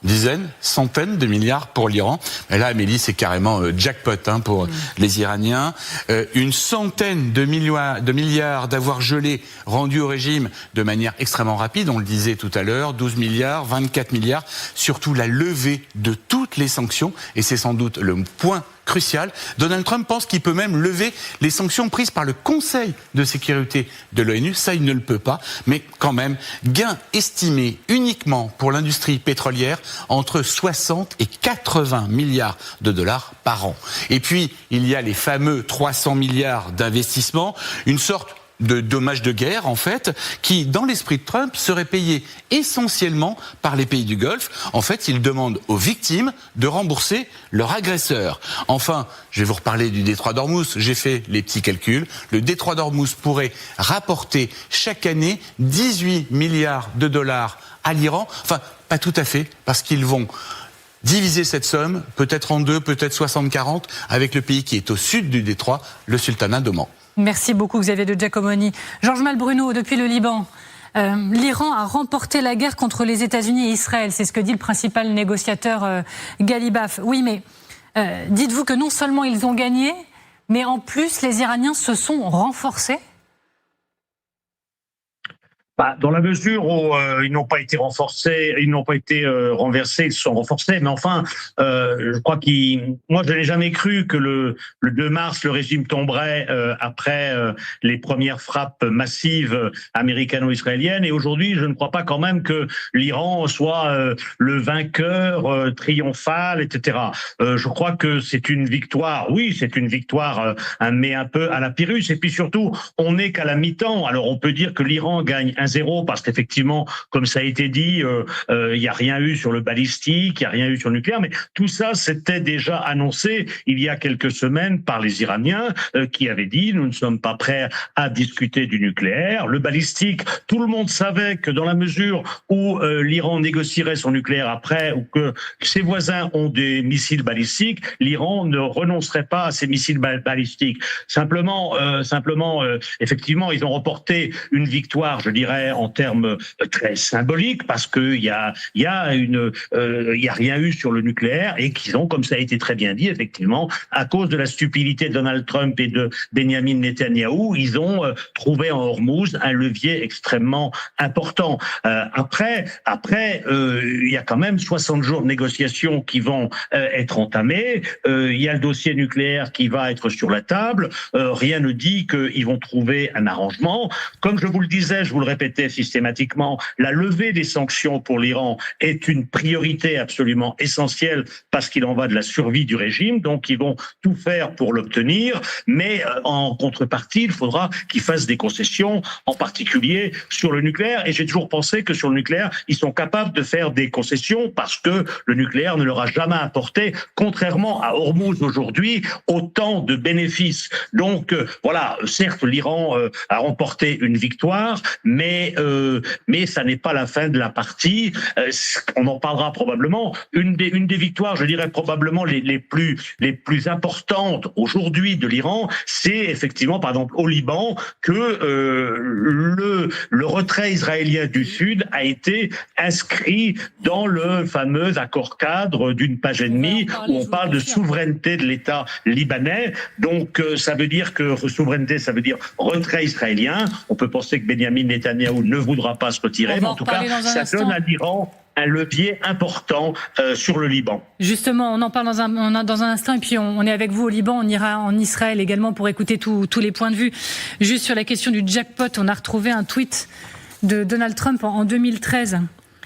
Dizaines, centaines de milliards pour l'Iran. Mais là, Amélie, c'est carrément jackpot pour les Iraniens. Une centaine de milliards d'avoirs gelés rendus au régime de manière extrêmement rapide. On le disait tout à l'heure, 12 milliards, 24 milliards. Surtout la levée de toutes les sanctions. Et c'est sans doute le point crucial. Donald Trump pense qu'il peut même lever les sanctions prises par le Conseil de sécurité de l'ONU. Ça, il ne le peut pas. Mais quand même, gain estimé uniquement pour l'industrie pétrolière entre 60 et 80 milliards de dollars par an. Et puis, il y a les fameux 300 milliards d'investissements, une sorte de dommages de guerre, en fait, qui, dans l'esprit de Trump, serait payé essentiellement par les pays du Golfe. En fait, il demande aux victimes de rembourser leur agresseur. Enfin, je vais vous reparler du détroit d'Ormuz. J'ai fait les petits calculs. Le détroit d'Ormuz pourrait rapporter chaque année 18 milliards de dollars à l'Iran. Enfin, pas tout à fait, parce qu'ils vont diviser cette somme, peut-être en deux, peut-être 60-40, avec le pays qui est au sud du détroit, le sultanat d'Oman. Merci beaucoup Xavier de Giacomoni. Georges Malbruno, depuis le Liban, l'Iran a remporté la guerre contre les États-Unis et Israël. C'est ce que dit le principal négociateur Ghalibaf. Oui, mais dites-vous que non seulement ils ont gagné, mais en plus les Iraniens se sont renforcés ? Dans la mesure où ils n'ont pas été renforcés, ils n'ont pas été renversés, ils se sont renforcés. Mais enfin, je crois moi, je n'ai jamais cru que le 2 mars, le régime tomberait après les premières frappes massives américano-israéliennes. Et aujourd'hui, je ne crois pas quand même que l'Iran soit le vainqueur triomphal, etc. Je crois que c'est une victoire. Oui, c'est une victoire, mais un peu à la Pyrrhus. Et puis surtout, on n'est qu'à la mi-temps. Alors, on peut dire que l'Iran gagne 1-0 parce qu'effectivement, comme ça a été dit, il n'y a rien eu sur le balistique, il n'y a rien eu sur le nucléaire, mais tout ça, c'était déjà annoncé il y a quelques semaines par les Iraniens qui avaient dit « nous ne sommes pas prêts à discuter du nucléaire ». Le balistique, tout le monde savait que dans la mesure où l'Iran négocierait son nucléaire après ou que ses voisins ont des missiles balistiques, l'Iran ne renoncerait pas à ses missiles balistiques. Simplement, effectivement, ils ont remporté une victoire, je dirais, en termes très symboliques, parce que il y a rien eu sur le nucléaire et qu'ils ont, comme ça a été très bien dit, effectivement, à cause de la stupidité de Donald Trump et de Benjamin Netanyahou, ils ont trouvé en Hormuz un levier extrêmement important. Après, il y a quand même 60 jours de négociations qui vont être entamés. Il y a le dossier nucléaire qui va être sur la table. Rien ne dit qu'ils vont trouver un arrangement. Comme je vous le disais, je vous le répète, répété systématiquement, la levée des sanctions pour l'Iran est une priorité absolument essentielle parce qu'il en va de la survie du régime, donc ils vont tout faire pour l'obtenir, mais en contrepartie, il faudra qu'ils fassent des concessions, en particulier sur le nucléaire, et j'ai toujours pensé que sur le nucléaire, ils sont capables de faire des concessions parce que le nucléaire ne leur a jamais apporté, contrairement à Hormuz aujourd'hui, autant de bénéfices. Donc voilà, certes, l'Iran a remporté une victoire, mais ça n'est pas la fin de la partie. On en parlera probablement. Une des victoires, je dirais probablement les plus importantes aujourd'hui de l'Iran, c'est effectivement, par exemple, au Liban, que le retrait israélien du Sud a été inscrit dans le fameux accord cadre d'une page et demie où on parle de souveraineté de l'État libanais. Donc ça veut dire que souveraineté, ça veut dire retrait israélien. On peut penser que Benyamin Netanyahou ne voudra pas se retirer, mais en tout cas, ça donne à l'Iran un levier important sur le Liban. Justement, on en parle dans un instant, et puis on est avec vous au Liban, on ira en Israël également pour écouter tous les points de vue. Juste sur la question du jackpot, on a retrouvé un tweet de Donald Trump en 2013.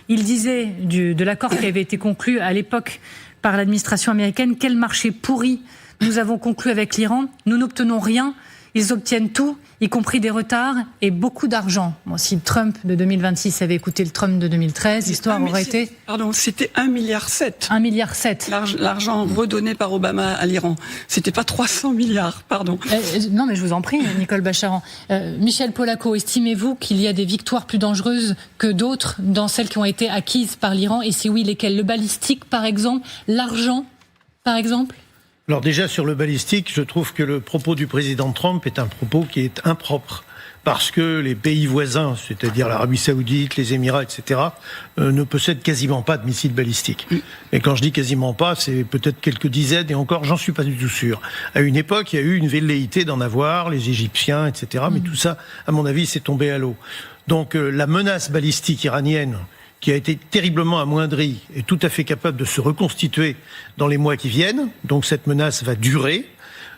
Il disait de l'accord qui avait été conclu à l'époque par l'administration américaine: quel marché pourri nous avons conclu avec l'Iran, nous n'obtenons rien, ils obtiennent tout, y compris des retards et beaucoup d'argent. Bon, si Trump de 2026 avait écouté le Trump de 2013, l'histoire aurait été... C'était 1,7 milliard. 1,7 milliard. L'argent redonné par Obama à l'Iran. C'était pas 300 milliards, pardon. Non, mais je vous en prie, Nicole Bacharan. Michel Polaco, estimez-vous qu'il y a des victoires plus dangereuses que d'autres dans celles qui ont été acquises par l'Iran? Et si oui, lesquelles? Le balistique, par exemple? L'argent, par exemple? Alors déjà, sur le balistique, je trouve que le propos du président Trump est un propos qui est impropre. Parce que les pays voisins, c'est-à-dire l'Arabie Saoudite, les Émirats, etc., ne possèdent quasiment pas de missiles balistiques. Et quand je dis quasiment pas, c'est peut-être quelques dizaines, et encore, j'en suis pas du tout sûr. À une époque, il y a eu une velléité d'en avoir, les Égyptiens, etc., mais tout ça, à mon avis, c'est tombé à l'eau. Donc la menace balistique iranienne, qui a été terriblement amoindrie, est tout à fait capable de se reconstituer dans les mois qui viennent. Donc cette menace va durer.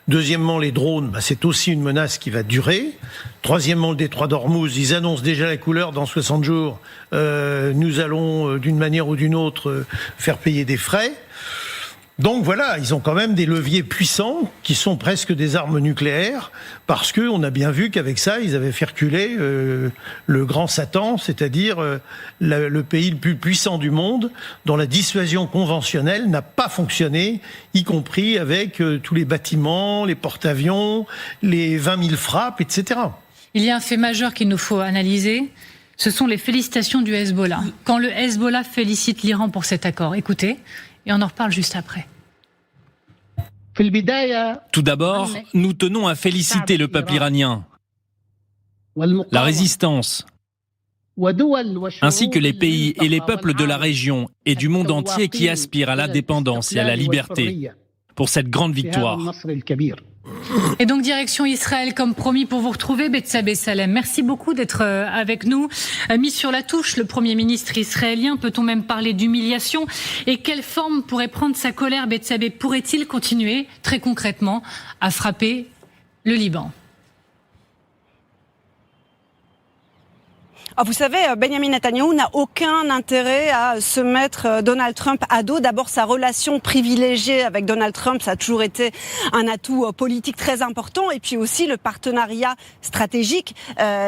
Deuxièmement, les drones, c'est aussi une menace qui va durer. Troisièmement, le détroit d'Ormuz, ils annoncent déjà la couleur dans 60 jours. Nous allons, d'une manière ou d'une autre, faire payer des frais. Donc voilà, ils ont quand même des leviers puissants qui sont presque des armes nucléaires, parce que on a bien vu qu'avec ça, ils avaient fait reculer le grand Satan, c'est-à-dire le pays le plus puissant du monde, dont la dissuasion conventionnelle n'a pas fonctionné, y compris avec tous les bâtiments, les porte-avions, les 20 000 frappes, etc. Il y a un fait majeur qu'il nous faut analyser. Ce sont les félicitations du Hezbollah. Quand le Hezbollah félicite l'Iran pour cet accord, écoutez, et on en reparle juste après. Tout d'abord, nous tenons à féliciter le peuple iranien, la résistance, ainsi que les pays et les peuples de la région et du monde entier qui aspirent à l'indépendance et à la liberté pour cette grande victoire. Et donc direction Israël comme promis pour vous retrouver, Betsabé Salem. Merci beaucoup d'être avec nous. Mis sur la touche, le Premier ministre israélien, peut-on même parler d'humiliation? Et quelle forme pourrait prendre sa colère, Betsabé? Pourrait-il continuer très concrètement à frapper le Liban? Vous savez, Benyamin Netanyahou n'a aucun intérêt à se mettre Donald Trump à dos. D'abord, sa relation privilégiée avec Donald Trump, ça a toujours été un atout politique très important. Et puis aussi, le partenariat stratégique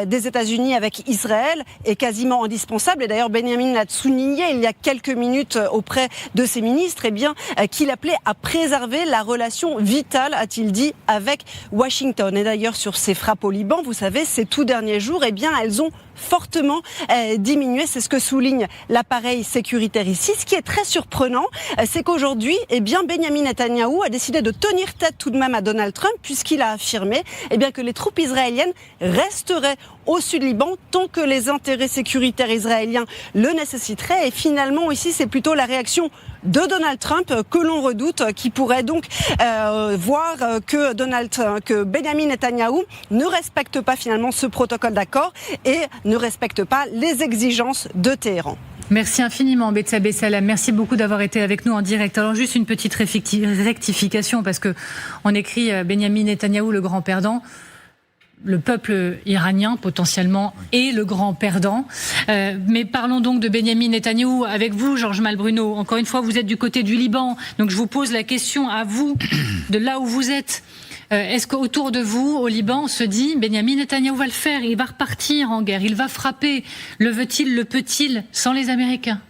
des États-Unis avec Israël est quasiment indispensable. Et d'ailleurs, Benyamin l'a souligné il y a quelques minutes auprès de ses ministres, qu'il appelait à préserver la relation vitale, a-t-il dit, avec Washington. Et d'ailleurs, sur ces frappes au Liban, vous savez, ces tout derniers jours, elles ont fortement diminué. C'est ce que souligne l'appareil sécuritaire ici. Ce qui est très surprenant, c'est qu'aujourd'hui, Benyamin Netanyahou a décidé de tenir tête tout de même à Donald Trump, puisqu'il a affirmé que les troupes israéliennes resteraient au sud Liban tant que les intérêts sécuritaires israéliens le nécessiteraient. Et finalement, ici, c'est plutôt la réaction de Donald Trump que l'on redoute, qui pourrait donc voir que Benyamin Netanyahou ne respecte pas finalement ce protocole d'accord et ne respecte pas les exigences de Téhéran. Merci infiniment, Betsabé Salem. Merci beaucoup d'avoir été avec nous en direct. Alors juste une petite rectification, parce que on écrit Benyamin Netanyahou le grand perdant. le peuple iranien, potentiellement, est le grand perdant. Mais parlons donc de Benyamin Netanyahou avec vous, Georges Malbruno. Encore une fois, vous êtes du côté du Liban. Donc je vous pose la question à vous, de là où vous êtes. Est-ce qu'autour de vous, au Liban, on se dit Benyamin Netanyahou va le faire, il va repartir en guerre, il va frapper. Le veut-il, le peut-il, sans les Américains ?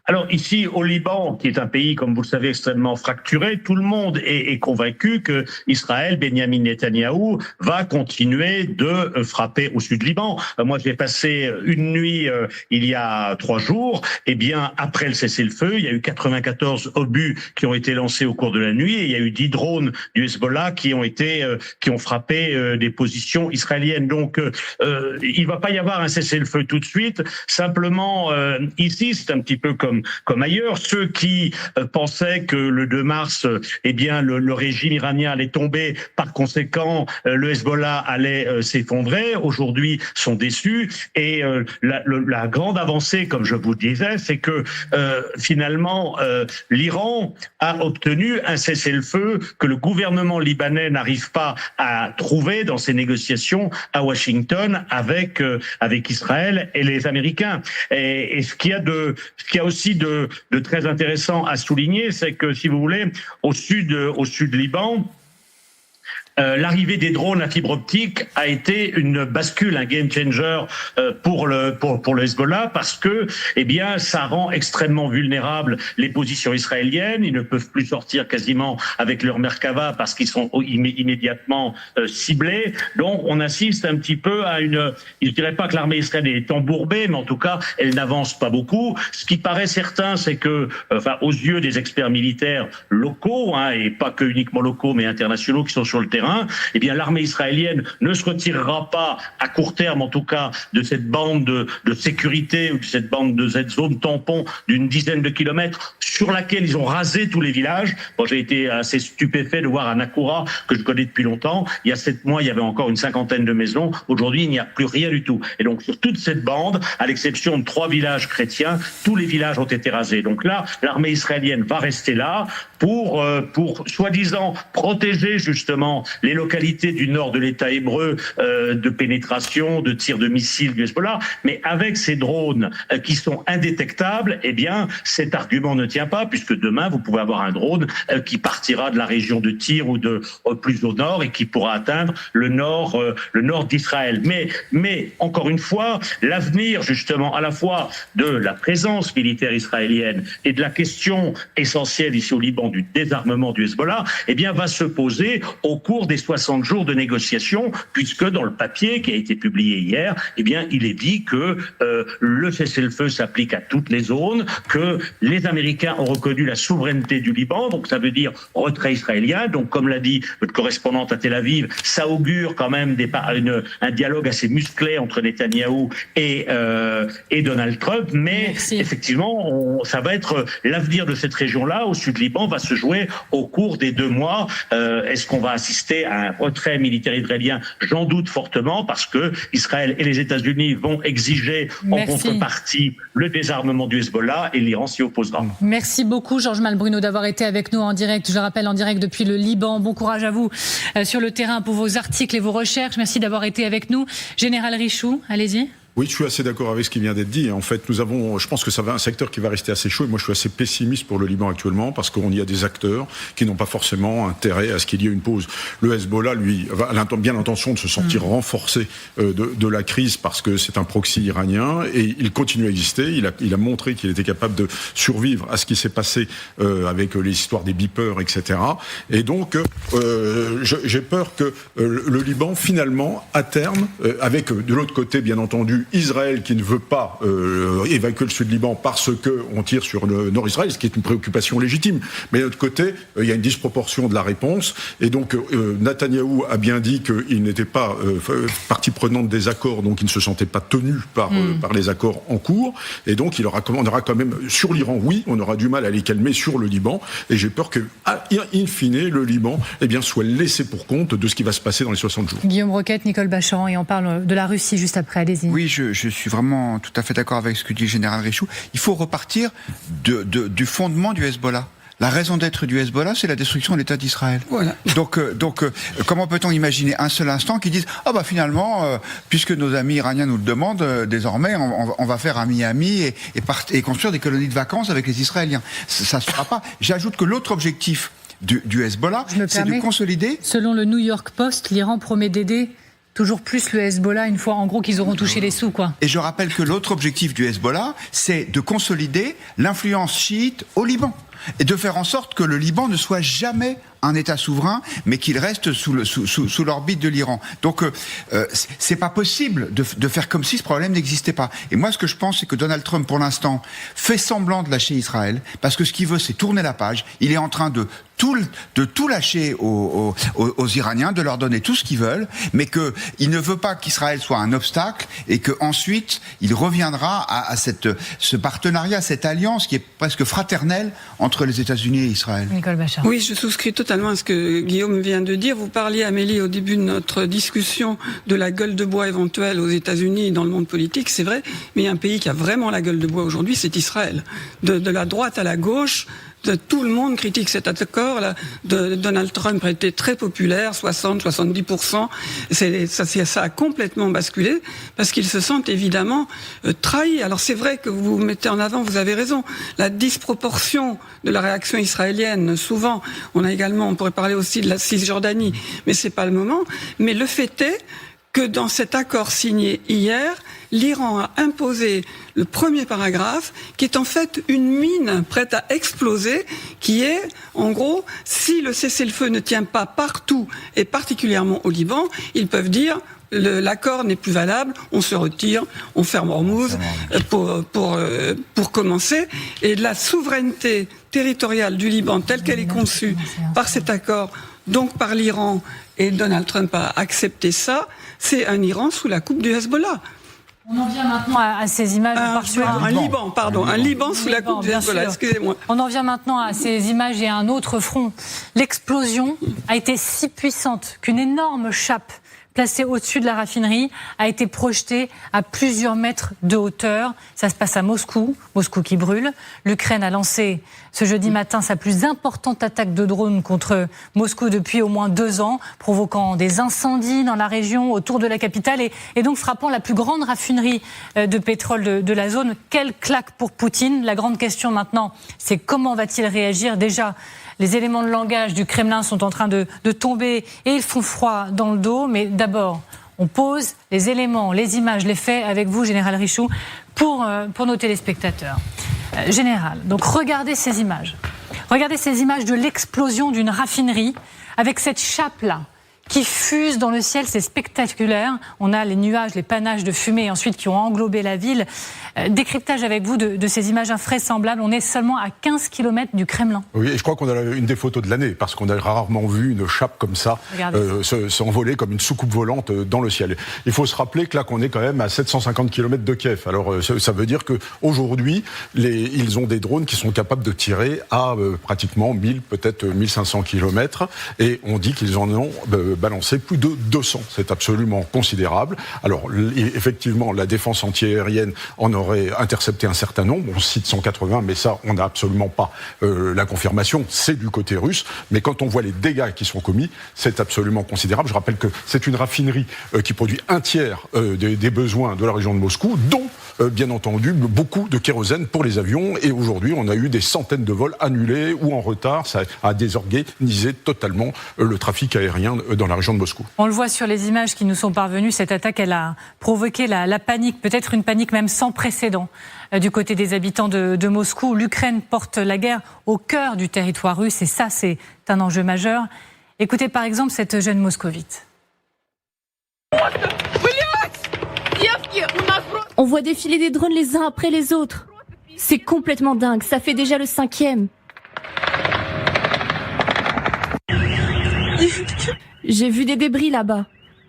Alors ici, au Liban, qui est un pays, comme vous le savez, extrêmement fracturé, tout le monde est convaincu que Israël, Benyamin Netanyahou, va continuer de frapper au sud Liban. Moi, j'ai passé une nuit il y a 3 jours. Eh bien, après le cessez-le-feu, il y a eu 94 obus qui ont été lancés au cours de la nuit et il y a eu 10 drones du Hezbollah qui ont frappé des positions israéliennes. Donc, il va pas y avoir un cessez-le-feu tout de suite. Simplement, ici, c'est un petit peu comme ailleurs. Ceux qui pensaient que le 2 mars, eh bien, le régime iranien allait tomber, par conséquent, le Hezbollah allait s'effondrer, aujourd'hui sont déçus. Et la grande avancée, comme je vous disais, c'est que finalement, l'Iran a obtenu un cessez-le-feu que le gouvernement libanais n'arrive pas à trouver dans ses négociations à Washington avec Israël et les Américains. Et ce qu'il y a aussi de très intéressant à souligner, c'est que, si vous voulez, au sud Liban, l'arrivée des drones à fibre optique a été une bascule, un game changer pour le Hezbollah, parce que, eh bien, ça rend extrêmement vulnérables les positions israéliennes. Ils ne peuvent plus sortir quasiment avec leur Merkava parce qu'ils sont immédiatement ciblés. Donc, on assiste un petit peu à je dirais pas que l'armée israélienne est embourbée, mais en tout cas, elle n'avance pas beaucoup. Ce qui paraît certain, c'est que, aux yeux des experts militaires locaux, et pas que uniquement locaux, mais internationaux qui sont sur le terrain, eh bien, l'armée israélienne ne se retirera pas à court terme, en tout cas, de cette bande de sécurité ou de cette zone tampon d'une dizaine de kilomètres sur laquelle ils ont rasé tous les villages. Bon, j'ai été assez stupéfait de voir à Nakoura, que je connais depuis longtemps. Il y a 7 mois, il y avait encore une 50aine de maisons. Aujourd'hui, il n'y a plus rien du tout. Et donc, sur toute cette bande, à l'exception de 3 villages chrétiens, tous les villages ont été rasés. Donc là, l'armée israélienne va rester là pour soi-disant protéger justement les localités du nord de l'État hébreu de pénétration, de tir de missiles du Hezbollah, mais avec ces drones qui sont indétectables, eh bien, cet argument ne tient pas, puisque demain, vous pouvez avoir un drone qui partira de la région de Tyr ou de plus au nord et qui pourra atteindre le nord d'Israël. Mais encore une fois, l'avenir justement à la fois de la présence militaire israélienne et de la question essentielle ici au Liban du désarmement du Hezbollah, eh bien, va se poser au cours des 60 jours de négociations, puisque dans le papier qui a été publié hier, eh bien, il est dit que le cessez-le-feu s'applique à toutes les zones, que les Américains ont reconnu la souveraineté du Liban, donc ça veut dire retrait israélien. Donc, comme l'a dit votre correspondante à Tel Aviv, ça augure quand même un dialogue assez musclé entre Netanyahou et Donald Trump. Mais merci. Effectivement, ça va être l'avenir de cette région-là, au sud Liban, va se jouer au cours des 2 mois. Est-ce qu'on va assister à un retrait militaire israélien? J'en doute fortement, parce que Israël et les États-Unis vont exiger en contrepartie le désarmement du Hezbollah et l'Iran s'y opposera. Merci beaucoup, Georges Malbruno, d'avoir été avec nous en direct. Je rappelle, en direct depuis le Liban. Bon courage à vous sur le terrain pour vos articles et vos recherches. Merci d'avoir été avec nous. Général Richoux, allez-y. Oui, je suis assez d'accord avec ce qui vient d'être dit. En fait, je pense que ça va un secteur qui va rester assez chaud. Et moi, je suis assez pessimiste pour le Liban actuellement, parce qu'on y a des acteurs qui n'ont pas forcément intérêt à ce qu'il y ait une pause. Le Hezbollah, lui, a bien l'intention de se sentir renforcé de la crise, parce que c'est un proxy iranien et il continue à exister. Il a montré qu'il était capable de survivre à ce qui s'est passé avec les histoires des beepers, etc. Et donc, j'ai peur que le Liban, finalement, à terme, avec de l'autre côté, bien entendu, Israël qui ne veut pas évacuer le sud Liban parce qu'on tire sur le nord Israël, ce qui est une préoccupation légitime. Mais de l'autre côté, il y a une disproportion de la réponse. Et donc, Netanyahou a bien dit qu'il n'était pas partie prenante des accords, donc il ne se sentait pas tenu par les accords en cours. Et donc, on aura quand même, sur l'Iran, oui, on aura du mal à les calmer sur le Liban. Et j'ai peur que, in fine, le Liban soit laissé pour compte de ce qui va se passer dans les 60 jours. Guillaume Roquette, Nicole Bacharan, et on parle de la Russie juste après. Allez-y. Oui, je suis vraiment tout à fait d'accord avec ce que dit le général Richoux. Il faut repartir du fondement du Hezbollah. La raison d'être du Hezbollah, c'est la destruction de l'État d'Israël. Voilà. Donc, comment peut-on imaginer un seul instant qu'ils disent « Ah bah finalement, puisque nos amis iraniens nous le demandent, désormais, on va faire un Miami et construire des colonies de vacances avec les Israéliens. » Ça ne se fera pas. J'ajoute que l'autre objectif du Hezbollah, c'est de consolider... Selon le New York Post, l'Iran promet d'aider toujours plus le Hezbollah une fois, en gros, qu'ils auront touché les sous, quoi. Et je rappelle que l'autre objectif du Hezbollah, c'est de consolider l'influence chiite au Liban. Et de faire en sorte que le Liban ne soit jamais un État souverain, mais qu'il reste sous l'orbite de l'Iran. Donc, c'est pas possible de faire comme si ce problème n'existait pas. Et moi, ce que je pense, c'est que Donald Trump, pour l'instant, fait semblant de lâcher Israël, parce que ce qu'il veut, c'est tourner la page. Il est en train de tout lâcher aux Iraniens, de leur donner tout ce qu'ils veulent, mais qu'il ne veut pas qu'Israël soit un obstacle, et qu'ensuite, il reviendra à ce partenariat, cette alliance qui est presque fraternelle entre les États-Unis et Israël. Nicole Bachar. Oui, je souscris totalement à ce que Guillaume vient de dire. Vous parliez, Amélie, au début de notre discussion de la gueule de bois éventuelle aux États-Unis et dans le monde politique, c'est vrai, mais il y a un pays qui a vraiment la gueule de bois aujourd'hui, c'est Israël. De la droite à la gauche, tout le monde critique cet accord. Donald Trump a été très populaire, 60-70%. Ça a complètement basculé parce qu'ils se sentent évidemment trahis. Alors c'est vrai que vous mettez en avant, vous avez raison, la disproportion de la réaction israélienne. Souvent, on pourrait parler aussi de la Cisjordanie, mais c'est pas le moment. Mais le fait est que dans cet accord signé hier, l'Iran a imposé le premier paragraphe, qui est en fait une mine prête à exploser, qui est, en gros, si le cessez-le-feu ne tient pas partout, et particulièrement au Liban, ils peuvent dire l'accord n'est plus valable, on se retire, on ferme Hormuz pour commencer. Et la souveraineté territoriale du Liban, telle qu'elle est conçue par cet accord, donc par l'Iran, et Donald Trump a accepté ça, c'est un Iran sous la coupe du Hezbollah. On en vient maintenant à ces images. Un Liban sous la coupe du Hezbollah, excusez-moi. On en vient maintenant à ces images et à un autre front. L'explosion a été si puissante qu'une énorme chape placée au-dessus de la raffinerie a été projetée à plusieurs mètres de hauteur. Ça se passe à Moscou qui brûle. L'Ukraine a lancé ce jeudi matin sa plus importante attaque de drone contre Moscou depuis au moins 2 ans, provoquant des incendies dans la région autour de la capitale et donc frappant la plus grande raffinerie de pétrole de la zone. Quelle claque pour Poutine. La grande question maintenant, c'est comment va-t-il réagir? Déjà, les éléments de langage du Kremlin sont en train de tomber et ils font froid dans le dos. Mais d'abord, on pose les éléments, les images, les faits avec vous, Général Richoux, pour nos téléspectateurs. Général, donc regardez ces images. Regardez ces images de l'explosion d'une raffinerie avec cette chape-là qui fuse dans le ciel, c'est spectaculaire. On a les nuages, les panaches de fumée ensuite qui ont englobé la ville. Décryptage avec vous de ces images invraisemblables. On est seulement à 15 km du Kremlin. Oui, et je crois qu'on a une des photos de l'année, parce qu'on a rarement vu une chape comme ça s'envoler comme une soucoupe volante dans le ciel. Il faut se rappeler que là, qu'on est quand même à 750 km de Kiev. Alors, ça veut dire qu'aujourd'hui, ils ont des drones qui sont capables de tirer à pratiquement 1000, peut-être 1500 km, et on dit qu'ils en ont balancé plus de 200. C'est absolument considérable. Alors, effectivement, la défense antiaérienne en aurait intercepté un certain nombre. On cite 180, mais ça, on n'a absolument pas la confirmation. C'est du côté russe. Mais quand on voit les dégâts qui sont commis, c'est absolument considérable. Je rappelle que c'est une raffinerie qui produit un tiers des besoins de la région de Moscou, dont, bien entendu, beaucoup de kérosène pour les avions. Et aujourd'hui, on a eu des centaines de vols annulés ou en retard. Ça a désorganisé totalement le trafic aérien dans la région de Moscou. On le voit sur les images qui nous sont parvenues. Cette attaque, elle a provoqué la panique, peut-être une panique même sans précédent du côté des habitants de Moscou. L'Ukraine porte la guerre au cœur du territoire russe et ça, c'est un enjeu majeur. Écoutez par exemple cette jeune moscovite. On voit défiler des drones les uns après les autres. C'est complètement dingue, ça fait déjà le 5e. J'ai vu des débris là-bas.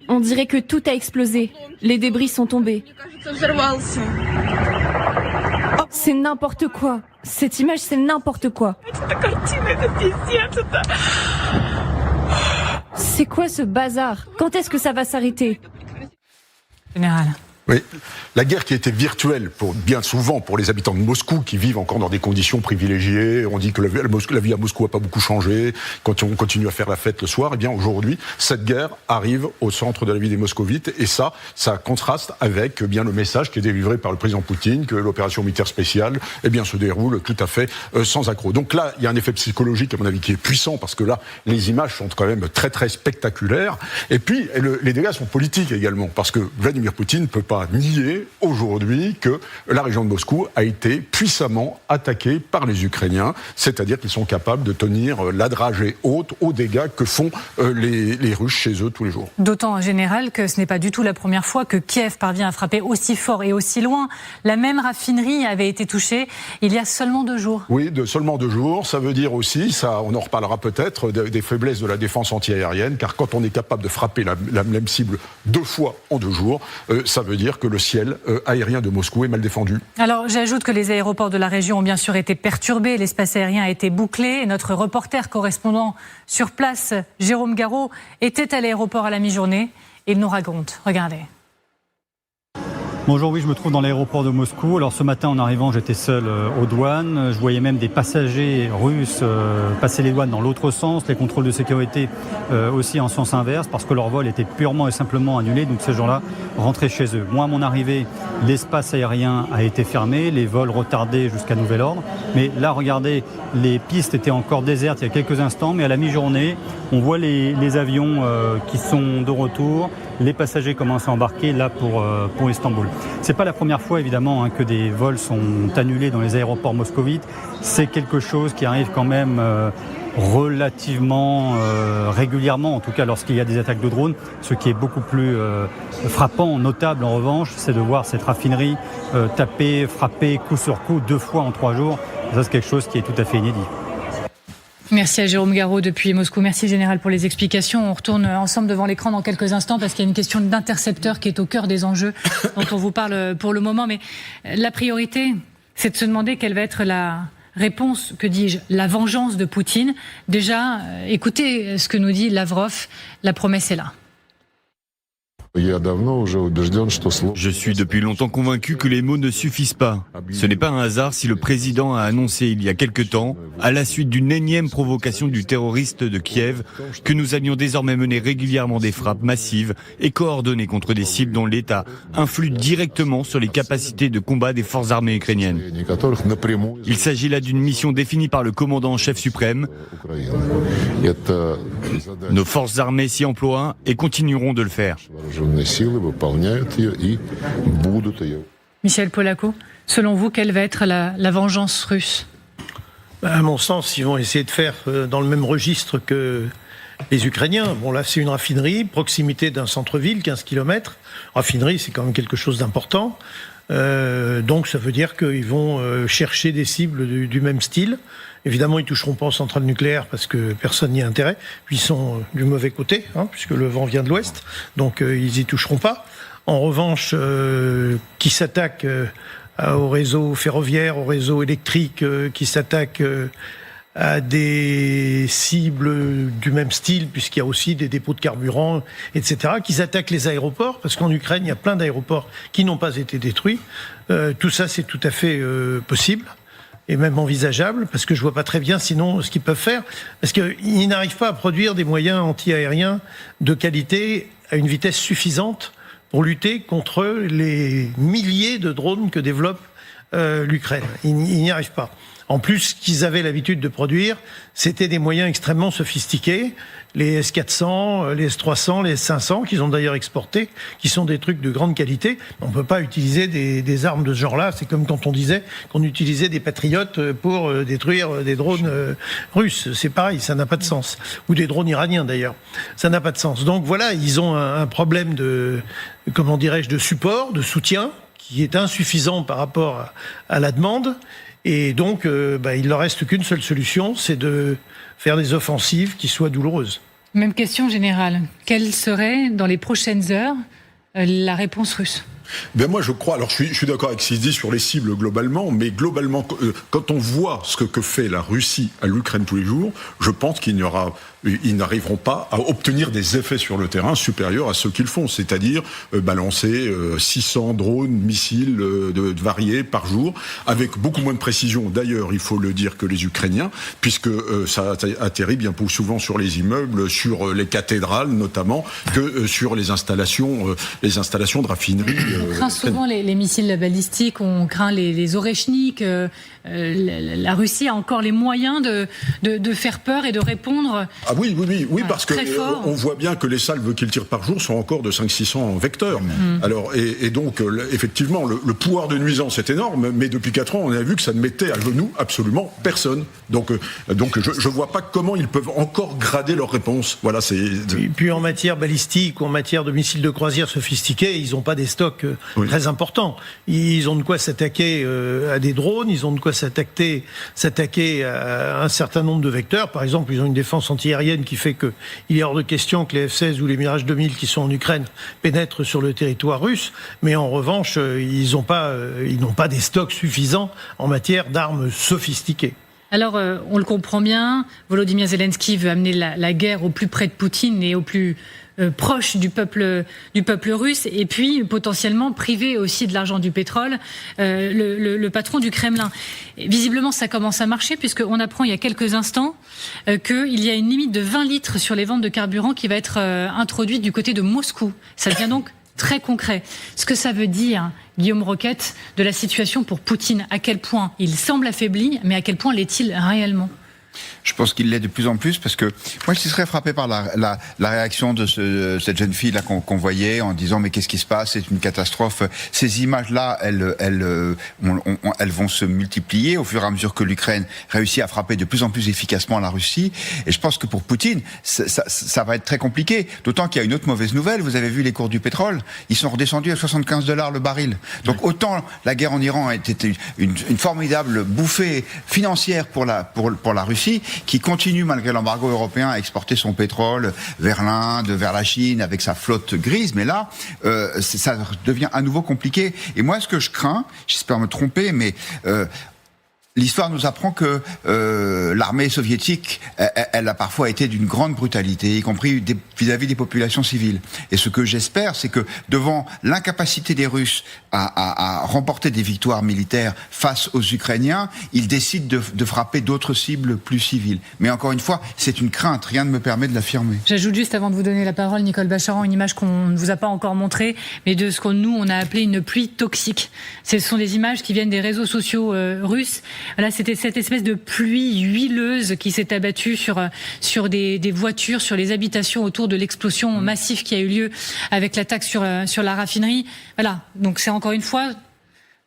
On dirait que tout a explosé. Les débris sont tombés. C'est n'importe quoi. Cette image, c'est n'importe quoi. C'est quoi ce bazar? Quand est-ce que ça va s'arrêter? Général. Oui, la guerre qui était virtuelle bien souvent pour les habitants de Moscou qui vivent encore dans des conditions privilégiées. On dit que la vie à Moscou n'a pas beaucoup changé, quand on continue à faire la fête le soir. Eh bien aujourd'hui, cette guerre arrive au centre de la vie des Moscovites et ça contraste avec bien le message qui est délivré par le président Poutine que l'opération militaire spéciale se déroule tout à fait sans accroc. Donc là, il y a un effet psychologique à mon avis qui est puissant parce que là, les images sont quand même très très spectaculaires. Et puis les dégâts sont politiques également parce que Vladimir Poutine ne peut pas nier aujourd'hui que la région de Moscou a été puissamment attaquée par les Ukrainiens, c'est-à-dire qu'ils sont capables de tenir la dragée haute aux dégâts que font les Russes chez eux tous les jours. D'autant en général que ce n'est pas du tout la première fois que Kiev parvient à frapper aussi fort et aussi loin. La même raffinerie avait été touchée il y a seulement 2 jours. Oui, seulement 2 jours. Ça veut dire aussi, on en reparlera peut-être, des faiblesses de la défense antiaérienne, car quand on est capable de frapper la même cible 2 fois en 2 jours, ça veut dire que le ciel aérien de Moscou est mal défendu. Alors j'ajoute que les aéroports de la région ont bien sûr été perturbés, l'espace aérien a été bouclé. Et notre reporter correspondant sur place, Jérôme Garraud, était à l'aéroport à la mi-journée et il nous raconte. Regardez. Bonjour, oui, je me trouve dans l'aéroport de Moscou. Alors ce matin, en arrivant, j'étais seul aux douanes. Je voyais même des passagers russes passer les douanes dans l'autre sens, les contrôles de sécurité aussi en sens inverse, parce que leur vol était purement et simplement annulé. Donc ces gens-là rentraient chez eux. Moi, à mon arrivée, l'espace aérien a été fermé, les vols retardés jusqu'à nouvel ordre. Mais là, regardez, les pistes étaient encore désertes il y a quelques instants, mais à la mi-journée, on voit les avions qui sont de retour. Les passagers commencent à embarquer là pour Istanbul. C'est pas la première fois évidemment que des vols sont annulés dans les aéroports moscovites. C'est quelque chose qui arrive quand même relativement régulièrement, en tout cas lorsqu'il y a des attaques de drones. Ce qui est beaucoup plus frappant, notable en revanche, c'est de voir cette raffinerie taper, frapper coup sur coup 2 fois en 3 jours. Ça, c'est quelque chose qui est tout à fait inédit. Merci à Jérôme Garraud depuis Moscou. Merci Général pour les explications. On retourne ensemble devant l'écran dans quelques instants parce qu'il y a une question d'intercepteur qui est au cœur des enjeux dont on vous parle pour le moment. Mais la priorité, c'est de se demander quelle va être la réponse, que dis-je, la vengeance de Poutine. Déjà, écoutez ce que nous dit Lavrov. La promesse est là. Je suis depuis longtemps convaincu que les mots ne suffisent pas. Ce n'est pas un hasard si le président a annoncé il y a quelque temps, à la suite d'une énième provocation du terroriste de Kiev, que nous allions désormais mener régulièrement des frappes massives et coordonnées contre des cibles dont l'État influe directement sur les capacités de combat des forces armées ukrainiennes. Il s'agit là d'une mission définie par le commandant en chef suprême. Nos forces armées s'y emploient et continueront de le faire. Michel Polaco, selon vous, quelle va être la vengeance russe ? À mon sens, ils vont essayer de faire dans le même registre que les Ukrainiens. Bon, là, c'est une raffinerie, proximité d'un centre-ville, 15 km. Raffinerie, c'est quand même quelque chose d'important. Donc, ça veut dire qu'ils vont chercher des cibles du même style. Évidemment, ils toucheront pas aux centrales nucléaires parce que personne n'y a intérêt. Puis ils sont du mauvais côté, puisque le vent vient de l'ouest. Donc, ils y toucheront pas. En revanche, qui s'attaquent au réseau ferroviaire, au réseau électrique, qui s'attaquent à des cibles du même style, puisqu'il y a aussi des dépôts de carburant, etc., qui attaquent les aéroports, parce qu'en Ukraine, il y a plein d'aéroports qui n'ont pas été détruits. Tout ça, c'est tout à fait possible, et même envisageable, parce que je vois pas très bien sinon ce qu'ils peuvent faire, parce qu'ils n'arrivent pas à produire des moyens anti-aériens de qualité à une vitesse suffisante pour lutter contre les milliers de drones que développe l'Ukraine. Ils n'y arrivent pas. En plus, ce qu'ils avaient l'habitude de produire, c'était des moyens extrêmement sophistiqués, les S-400, les S-300, les S-500, qu'ils ont d'ailleurs exportés, qui sont des trucs de grande qualité. On ne peut pas utiliser des armes de ce genre-là. C'est comme quand on disait qu'on utilisait des patriotes pour détruire des drones russes. C'est pareil, ça n'a pas de sens. Ou des drones iraniens, d'ailleurs. Ça n'a pas de sens. Donc voilà, ils ont un problème de support, de soutien, qui est insuffisant par rapport à la demande. Et donc, il leur reste qu'une seule solution, c'est de faire des offensives qui soient douloureuses. Même question générale. Quelle serait, dans les prochaines heures, la réponse russe ? Ben moi je crois, alors je suis d'accord avec ce qu'il dit sur les cibles globalement, mais globalement quand on voit ce que fait la Russie à l'Ukraine tous les jours, je pense qu'ils n'arriveront pas à obtenir des effets sur le terrain supérieurs à ceux qu'ils font, c'est-à-dire balancer 600 drones, missiles variés par jour, avec beaucoup moins de précision d'ailleurs, il faut le dire, que les Ukrainiens, puisque ça atterrit bien plus souvent sur les immeubles, sur les cathédrales notamment, que sur les installations de raffinerie. On craint souvent les missiles balistiques, on craint les Oreshnik. La Russie a encore les moyens de faire peur et de répondre. Ah oui, parce que on voit bien que les salves qu'ils tirent par jour sont encore de 500-600 vecteurs. Alors, et donc, effectivement, le pouvoir de nuisance est énorme, mais depuis 4 ans, on a vu que ça ne mettait à genoux absolument personne. Donc je vois pas comment ils peuvent encore grader leur réponse. Voilà, Et puis en matière balistique ou en matière de missiles de croisière sophistiqués, ils n'ont pas des stocks très importants. Ils ont de quoi s'attaquer à des drones, ils ont de quoi s'attaquer à un certain nombre de vecteurs. Par exemple, ils ont une défense antiaérienne qui fait qu'il est hors de question que les F-16 ou les Mirage 2000 qui sont en Ukraine pénètrent sur le territoire russe. Mais en revanche, ils n'ont pas des stocks suffisants en matière d'armes sophistiquées. Alors, on le comprend bien, Volodymyr Zelensky veut amener la guerre au plus près de Poutine et au plus proche du peuple russe, et puis potentiellement priver aussi de l'argent du pétrole le patron du Kremlin. Et visiblement, ça commence à marcher, puisqu'on apprend il y a quelques instants qu'il y a une limite de 20 litres sur les ventes de carburant qui va être introduite du côté de Moscou. Ça devient donc très concret. Ce que ça veut dire, Guillaume Roquette, de la situation pour Poutine, à quel point il semble affaibli, mais à quel point l'est-il réellement ? Je pense qu'il l'est de plus en plus, parce que moi je serais frappé par la réaction de cette jeune fille là qu'on voyait en disant mais qu'est-ce qui se passe, c'est une catastrophe. Ces images-là, elles vont se multiplier au fur et à mesure que l'Ukraine réussit à frapper de plus en plus efficacement la Russie. Et je pense que pour Poutine, ça va être très compliqué. D'autant qu'il y a une autre mauvaise nouvelle. Vous avez vu les cours du pétrole, ils sont redescendus à $75 le baril. Donc autant la guerre en Iran a été une formidable bouffée financière pour la Russie, qui continue malgré l'embargo européen à exporter son pétrole vers l'Inde, vers la Chine avec sa flotte grise, mais là ça devient à nouveau compliqué. Et moi ce que je crains, j'espère me tromper, mais l'histoire nous apprend que l'armée soviétique, elle a parfois été d'une grande brutalité, y compris vis-à-vis des populations civiles. Et ce que j'espère, c'est que devant l'incapacité des Russes à remporter des victoires militaires face aux Ukrainiens, ils décident de frapper d'autres cibles plus civiles. Mais encore une fois, c'est une crainte, rien ne me permet de l'affirmer. J'ajoute juste, avant de vous donner la parole, Nicole Bacharan, une image qu'on ne vous a pas encore montrée, mais de ce qu'on on a appelé une pluie toxique. Ce sont des images qui viennent des réseaux sociaux russes. Voilà, c'était cette espèce de pluie huileuse qui s'est abattue sur des voitures, sur les habitations autour de l'explosion massive qui a eu lieu avec l'attaque sur la raffinerie. Voilà, donc c'est encore une fois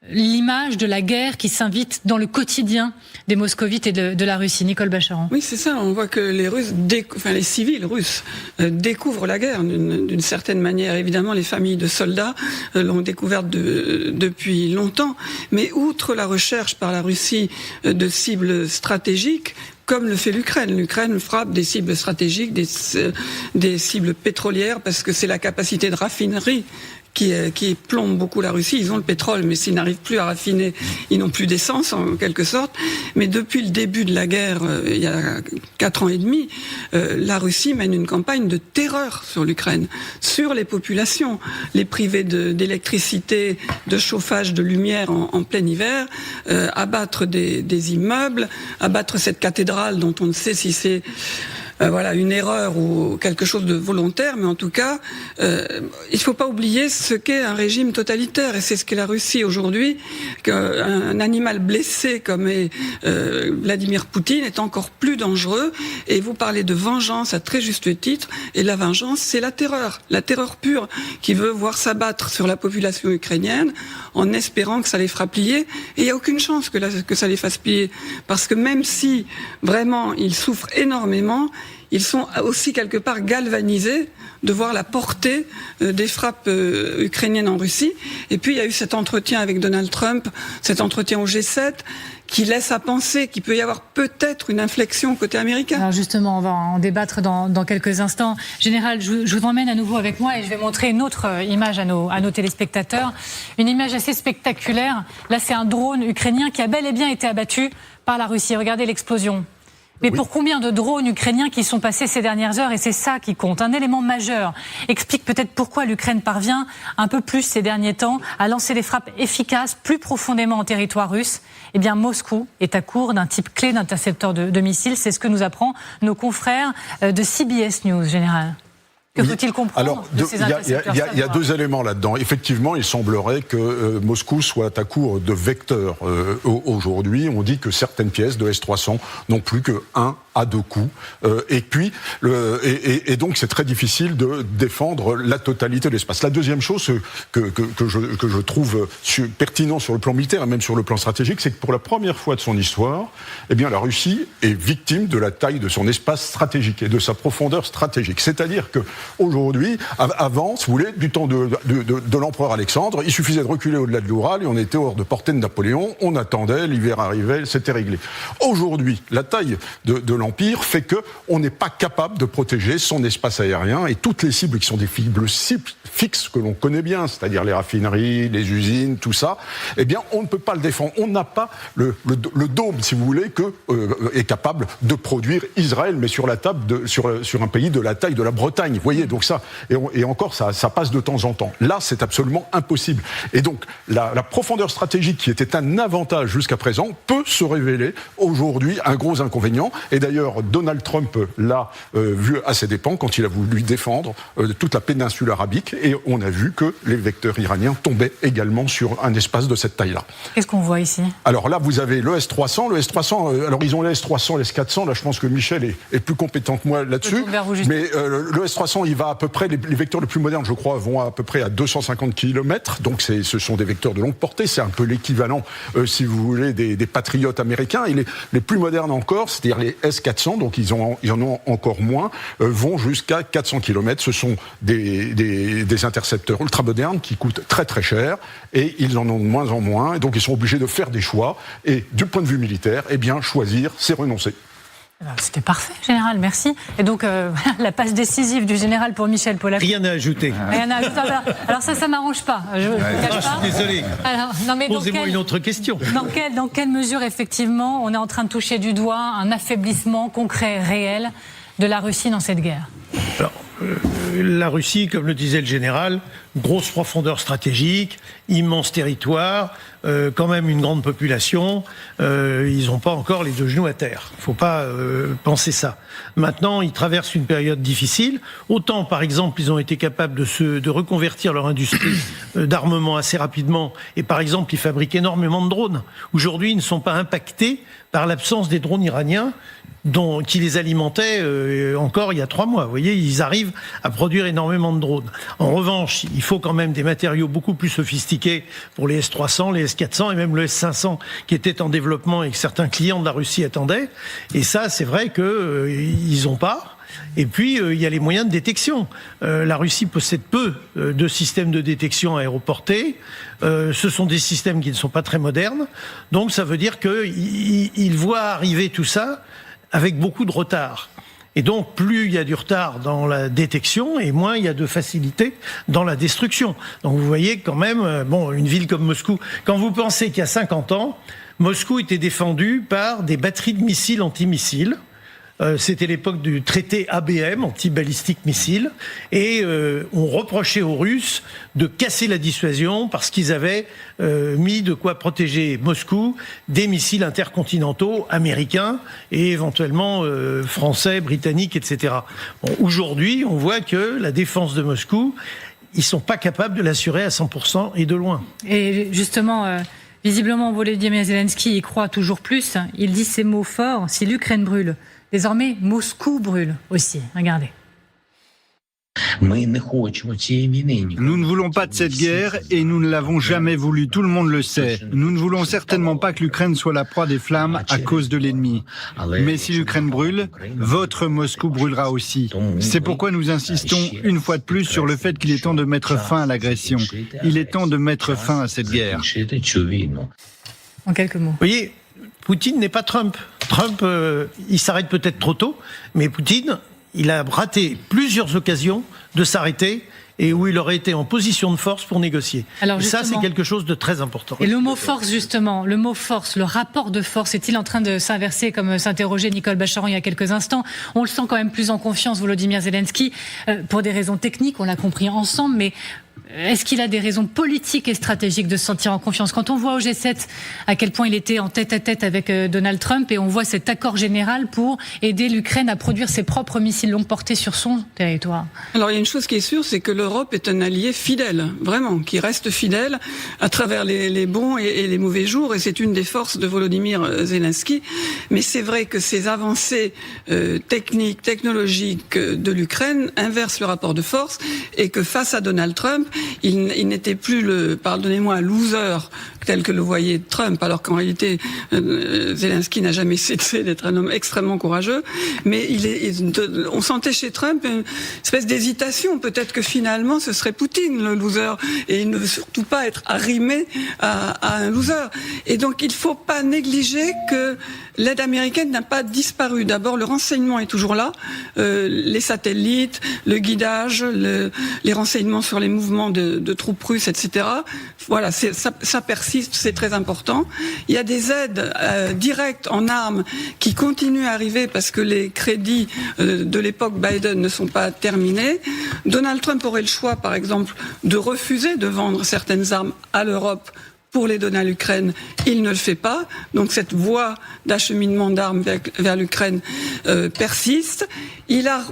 l'image de la guerre qui s'invite dans le quotidien des moscovites et de la Russie. Nicole Bacharan. Oui, c'est ça. On voit que les civils russes découvrent la guerre d'une certaine manière. Évidemment, les familles de soldats l'ont découverte depuis longtemps. Mais outre la recherche par la Russie de cibles stratégiques, comme le fait l'Ukraine. L'Ukraine frappe des cibles stratégiques, des cibles pétrolières, parce que c'est la capacité de raffinerie qui plombe beaucoup la Russie. Ils ont le pétrole, mais s'ils n'arrivent plus à raffiner, ils n'ont plus d'essence, en quelque sorte. Mais depuis le début de la guerre, il y a 4 ans et demi, la Russie mène une campagne de terreur sur l'Ukraine, sur les populations, les privés d'électricité, de chauffage, de lumière en plein hiver, abattre des immeubles, abattre cette cathédrale dont on ne sait si c'est une erreur ou quelque chose de volontaire, mais en tout cas, il faut pas oublier ce qu'est un régime totalitaire, et c'est ce qu'est la Russie aujourd'hui. Qu'un animal blessé comme est Vladimir Poutine est encore plus dangereux. Et vous parlez de vengeance à très juste titre, et la vengeance, c'est la terreur pure, qui veut voir s'abattre sur la population ukrainienne en espérant que ça les fera plier. Et il n'y a aucune chance que ça les fasse plier, parce que même si vraiment ils souffrent énormément, ils sont aussi quelque part galvanisés de voir la portée des frappes ukrainiennes en Russie. Et puis il y a eu cet entretien avec Donald Trump, cet entretien au G7, qui laisse à penser qu'il peut y avoir peut-être une inflexion côté américain. Alors justement, on va en débattre dans quelques instants. Général, je vous emmène à nouveau avec moi et je vais montrer une autre image à nos téléspectateurs. Une image assez spectaculaire. Là, c'est un drone ukrainien qui a bel et bien été abattu par la Russie. Regardez l'explosion. Mais pour combien de drones ukrainiens qui sont passés ces dernières heures, et c'est ça qui compte, un élément majeur, explique peut-être pourquoi l'Ukraine parvient un peu plus ces derniers temps à lancer des frappes efficaces plus profondément en territoire russe. Eh bien, Moscou est à court d'un type clé d'intercepteur de missiles. C'est ce que nous apprend nos confrères de CBS News, Général. Que faut-il comprendre de ces intercepteurs? Il y a deux éléments là-dedans. Effectivement, il semblerait que Moscou soit à court de vecteurs. Aujourd'hui, on dit que certaines pièces de S-300 n'ont plus que 1 à 2 coups. Et puis, donc c'est très difficile de défendre la totalité de l'espace. La deuxième chose que je trouve pertinent sur le plan militaire et même sur le plan stratégique, c'est que pour la première fois de son histoire, eh bien, la Russie est victime de la taille de son espace stratégique et de sa profondeur stratégique. C'est-à-dire que aujourd'hui, avant, si vous voulez, du temps de l'empereur Alexandre, il suffisait de reculer au-delà de l'Oural et on était hors de portée de Napoléon, on attendait, l'hiver arrivait, c'était réglé. Aujourd'hui, la taille de l'Empire fait qu'on n'est pas capable de protéger son espace aérien et toutes les cibles qui sont des cibles fixes que l'on connaît bien, c'est-à-dire les raffineries, les usines, tout ça, eh bien, on ne peut pas le défendre. On n'a pas le dôme, si vous voulez, que est capable de produire Israël, mais sur la table sur un pays de la taille de la Bretagne. Vous voyez, donc ça, et encore, ça passe de temps en temps. Là, c'est absolument impossible. Et donc, la profondeur stratégique qui était un avantage jusqu'à présent peut se révéler aujourd'hui un gros inconvénient. Et d'ailleurs, Donald Trump l'a vu à ses dépens quand il a voulu défendre toute la péninsule arabique. Et on a vu que les vecteurs iraniens tombaient également sur un espace de cette taille-là. Qu'est-ce qu'on voit ici? Alors là, vous avez le S-300. Le S-300, alors ils ont le S-300, le S-400. Là, je pense que Michel est plus compétent que moi là-dessus. Mais le S-300, il va à peu près, les vecteurs les plus modernes, je crois, vont à peu près à 250 km. Donc ce sont des vecteurs de longue portée. C'est un peu l'équivalent, si vous voulez, des patriotes américains. Et les plus modernes encore, c'est-à-dire les S-400, donc ils en ont encore moins, vont jusqu'à 400 km. Ce sont des intercepteurs ultra-modernes qui coûtent très très cher et ils en ont de moins en moins. Et donc ils sont obligés de faire des choix. Et du point de vue militaire, eh bien, choisir, c'est renoncer. C'était parfait, Général, merci. Et donc, la passe décisive du Général pour Michel Polac. Rien à ajouter. Rien à ajouter. Alors ça m'arrange pas. Je suis désolé. Alors, posez-moi une autre question. Dans quelle mesure, effectivement, on est en train de toucher du doigt un affaiblissement concret, réel, de la Russie dans cette guerre? Alors, la Russie, comme le disait le général, grosse profondeur stratégique, immense territoire, quand même une grande population, ils n'ont pas encore les deux genoux à terre. Il ne faut pas penser ça. Maintenant, ils traversent une période difficile. Autant, par exemple, ils ont été capables de reconvertir leur industrie d'armement assez rapidement. Et par exemple, ils fabriquent énormément de drones. Aujourd'hui, ils ne sont pas impactés par l'absence des drones iraniens qui les alimentaient encore il y a 3 mois. Vous voyez, ils arrivent à produire énormément de drones. En revanche, il faut quand même des matériaux beaucoup plus sophistiqués pour les S-300, les S-400 et même le S-500 qui était en développement et que certains clients de la Russie attendaient. Et ça, c'est vrai qu'ils n'ont pas. Et puis, il y a les moyens de détection. La Russie possède peu de systèmes de détection aéroportés. Ce sont des systèmes qui ne sont pas très modernes. Donc, ça veut dire qu'ils voient arriver tout ça avec beaucoup de retard. Et donc, plus il y a du retard dans la détection, et moins il y a de facilité dans la destruction. Donc, vous voyez quand même, une ville comme Moscou, quand vous pensez qu'il y a 50 ans, Moscou était défendue par des batteries de missiles antimissiles. C'était l'époque du traité ABM, anti-balistique missile, et on reprochait aux Russes de casser la dissuasion parce qu'ils avaient mis de quoi protéger Moscou des missiles intercontinentaux américains et éventuellement français, britanniques, etc. Bon, aujourd'hui, on voit que la défense de Moscou, ils sont pas capables de l'assurer à 100% et de loin. Et justement, visiblement, Volodymyr Zelensky y croit toujours plus. Il dit ces mots forts: si l'Ukraine brûle, désormais, Moscou brûle aussi. Regardez. Nous ne voulons pas de cette guerre et nous ne l'avons jamais voulu. Tout le monde le sait. Nous ne voulons certainement pas que l'Ukraine soit la proie des flammes à cause de l'ennemi. Mais si l'Ukraine brûle, votre Moscou brûlera aussi. C'est pourquoi nous insistons une fois de plus sur le fait qu'il est temps de mettre fin à l'agression. Il est temps de mettre fin à cette guerre. En quelques mots. Vous voyez, Poutine n'est pas Trump. Trump, il s'arrête peut-être trop tôt, mais Poutine, il a raté plusieurs occasions de s'arrêter et où il aurait été en position de force pour négocier. Alors ça, c'est quelque chose de très important. Et le mot force, justement, le mot force, le rapport de force, est-il en train de s'inverser, comme s'interrogeait Nicole Bacharan il y a quelques instants? On le sent quand même plus en confiance, Volodymyr Zelensky, pour des raisons techniques, on l'a compris ensemble, mais est-ce qu'il a des raisons politiques et stratégiques de se sentir en confiance? Quand on voit au G7 à quel point il était en tête-à-tête avec Donald Trump, et on voit cet accord général pour aider l'Ukraine à produire ses propres missiles longue portée sur son territoire. Alors il y a une chose qui est sûre, c'est que l'Europe est un allié fidèle, vraiment, qui reste fidèle à travers les bons et les mauvais jours, et c'est une des forces de Volodymyr Zelensky. Mais c'est vrai que ces avancées techniques, technologiques de l'Ukraine inversent le rapport de force, et que face à Donald Trump, il n'était plus pardonnez-moi, un loser tel que le voyait Trump, alors qu'en réalité, Zelensky n'a jamais cessé d'être un homme extrêmement courageux. Mais on sentait chez Trump une espèce d'hésitation. Peut-être que finalement, ce serait Poutine le loser, et il ne veut surtout pas être arrimé à un loser. Et donc, il ne faut pas négliger que l'aide américaine n'a pas disparu. D'abord, le renseignement est toujours là, les satellites, le guidage, les renseignements sur les mouvements de troupes russes, etc. Voilà, ça persiste, c'est très important. Il y a des aides directes en armes qui continuent à arriver parce que les crédits de l'époque Biden ne sont pas terminés. Donald Trump aurait le choix, par exemple, de refuser de vendre certaines armes à l'Europe pour les donner à l'Ukraine. Il ne le fait pas. Donc cette voie d'acheminement d'armes vers l'Ukraine persiste. Il a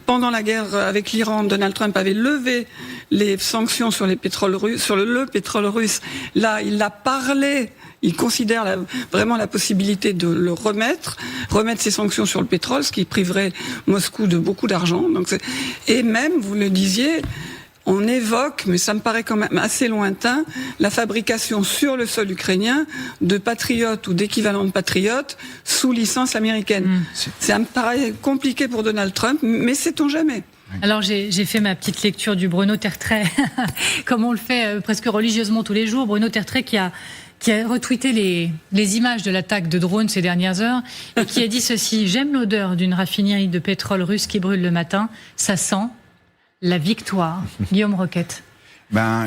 pendant la guerre avec l'Iran, Donald Trump avait levé les sanctions sur le pétrole russe. Là, il a parlé. Il considère vraiment la possibilité de le remettre ces sanctions sur le pétrole, ce qui priverait Moscou de beaucoup d'argent. Et même, vous le disiez, on évoque, mais ça me paraît quand même assez lointain, la fabrication sur le sol ukrainien de patriotes ou d'équivalents de patriotes sous licence américaine. Ça me paraît compliqué pour Donald Trump, mais sait-on jamais. Alors j'ai fait ma petite lecture du Bruno Tertrais, comme on le fait presque religieusement tous les jours. Bruno Tertrais qui a retweeté les images de l'attaque de drones ces dernières heures et qui a dit ceci: j'aime l'odeur d'une raffinerie de pétrole russe qui brûle le matin, ça sent la victoire. Guillaume Roquette.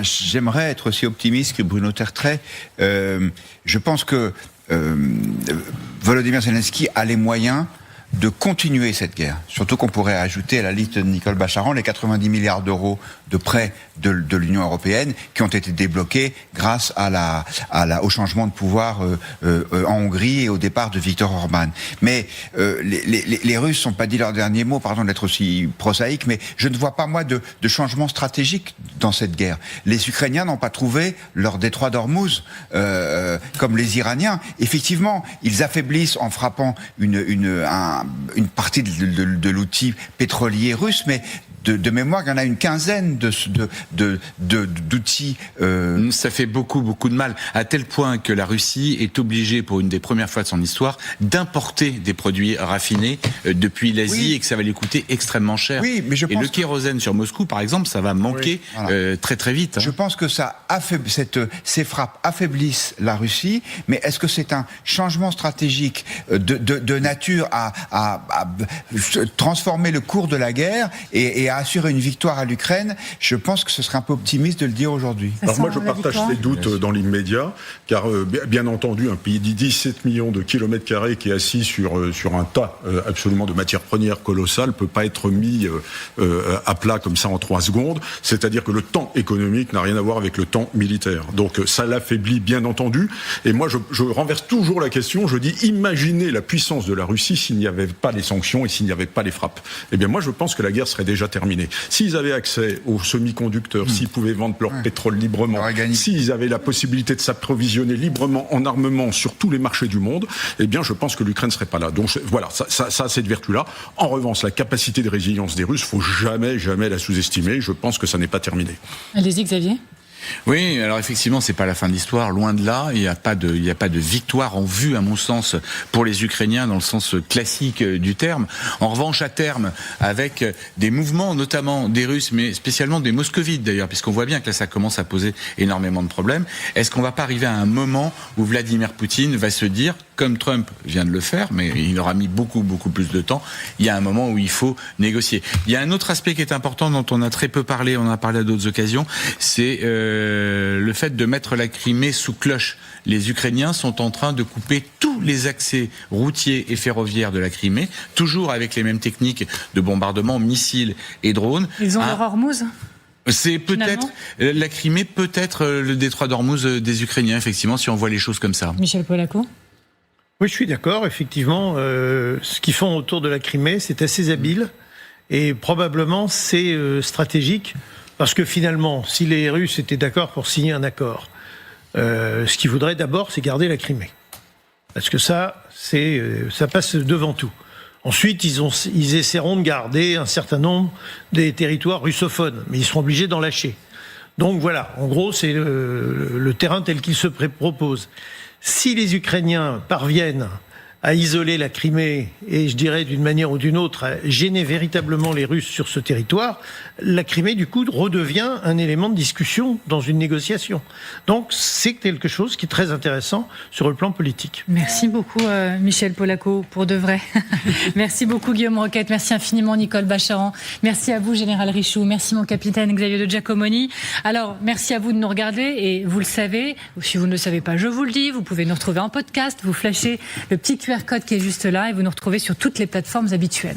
J'aimerais être aussi optimiste que Bruno Tertrais. Je pense que Volodymyr Zelensky a les moyens de continuer cette guerre. Surtout qu'on pourrait ajouter à la liste de Nicole Bacharan les 90 milliards d'euros de prêts de l'Union européenne qui ont été débloqués grâce au changement de pouvoir en Hongrie et au départ de Viktor Orban. Mais les Russes n'ont pas dit leur dernier mot, pardon d'être aussi prosaïque, mais je ne vois pas, moi, de changement stratégique dans cette guerre. Les Ukrainiens n'ont pas trouvé leur détroit d'Ormuz comme les Iraniens. Effectivement, ils affaiblissent en frappant une partie de l'outil pétrolier russe, mais de mémoire, il y en a une quinzaine d'outils. Ça fait beaucoup de mal, à tel point que la Russie est obligée, pour une des premières fois de son histoire, d'importer des produits raffinés depuis l'Asie, et que ça va lui coûter extrêmement cher. Oui, mais le kérosène sur Moscou, par exemple, ça va manquer très très vite. Je pense que ces frappes affaiblissent la Russie, mais est-ce que c'est un changement stratégique de nature à transformer le cours de la guerre et à assurer une victoire à l'Ukraine? Je pense que ce serait un peu optimiste de le dire aujourd'hui. Alors moi, je partage ces doutes dans l'immédiat, car bien entendu, un pays de 17 millions de kilomètres carrés qui est assis sur un tas absolument de matières premières colossales peut pas être mis à plat comme ça en 3 secondes. C'est-à-dire que le temps économique n'a rien à voir avec le temps militaire. Donc ça l'affaiblit, bien entendu. Et moi, je renverse toujours la question. Je dis, imaginez la puissance de la Russie s'il n'y avait pas les sanctions et s'il n'y avait pas les frappes. Eh bien, moi, je pense que la guerre serait déjà terminée. S'ils avaient accès aux semi-conducteurs, s'ils pouvaient vendre leur pétrole librement, s'ils avaient la possibilité de s'approvisionner librement en armement sur tous les marchés du monde, eh bien, je pense que l'Ukraine serait pas là. Donc voilà, ça a cette vertu-là. En revanche, la capacité de résilience des Russes, faut jamais la sous-estimer. Je pense que ça n'est pas terminé. Allez-y, Xavier. Oui, alors effectivement, c'est pas la fin de l'histoire, loin de là. Il n'y a pas de victoire en vue, à mon sens, pour les Ukrainiens dans le sens classique du terme. En revanche, à terme, avec des mouvements, notamment des Russes, mais spécialement des Moscovites d'ailleurs, puisqu'on voit bien que là, ça commence à poser énormément de problèmes. Est-ce qu'on va pas arriver à un moment où Vladimir Poutine va se dire, comme Trump vient de le faire, mais il aura mis beaucoup plus de temps, il y a un moment où il faut négocier. Il y a un autre aspect qui est important, dont on a très peu parlé, on en a parlé à d'autres occasions, c'est le fait de mettre la Crimée sous cloche. Les Ukrainiens sont en train de couper tous les accès routiers et ferroviaires de la Crimée, toujours avec les mêmes techniques de bombardement, missiles et drones. Ils ont leur Hormuz ? C'est peut-être la Crimée, peut-être le détroit d'Ormuz des Ukrainiens, effectivement, si on voit les choses comme ça. Michel Polaco ? Oui, je suis d'accord. Effectivement, ce qu'ils font autour de la Crimée, c'est assez habile et probablement c'est stratégique parce que finalement, si les Russes étaient d'accord pour signer un accord, ce qu'ils voudraient d'abord, c'est garder la Crimée, parce que ça passe devant tout. Ensuite, ils essaieront de garder un certain nombre des territoires russophones, mais ils seront obligés d'en lâcher. Donc voilà, en gros, c'est le terrain tel qu'il se propose. Si les Ukrainiens parviennent à isoler la Crimée et, je dirais, d'une manière ou d'une autre, à gêner véritablement les Russes sur ce territoire, la Crimée, du coup, redevient un élément de discussion dans une négociation. Donc, c'est quelque chose qui est très intéressant sur le plan politique. Merci beaucoup, Michel Polaco, pour de vrai. Merci beaucoup, Guillaume Roquette. Merci infiniment, Nicole Bacharan. Merci à vous, Général Richoux. Merci, mon capitaine Xavier de Giacomoni. Alors, merci à vous de nous regarder. Et vous le savez, ou si vous ne le savez pas, je vous le dis, vous pouvez nous retrouver en podcast. Vous flashez le petit QR code qui est juste là et vous nous retrouvez sur toutes les plateformes habituelles.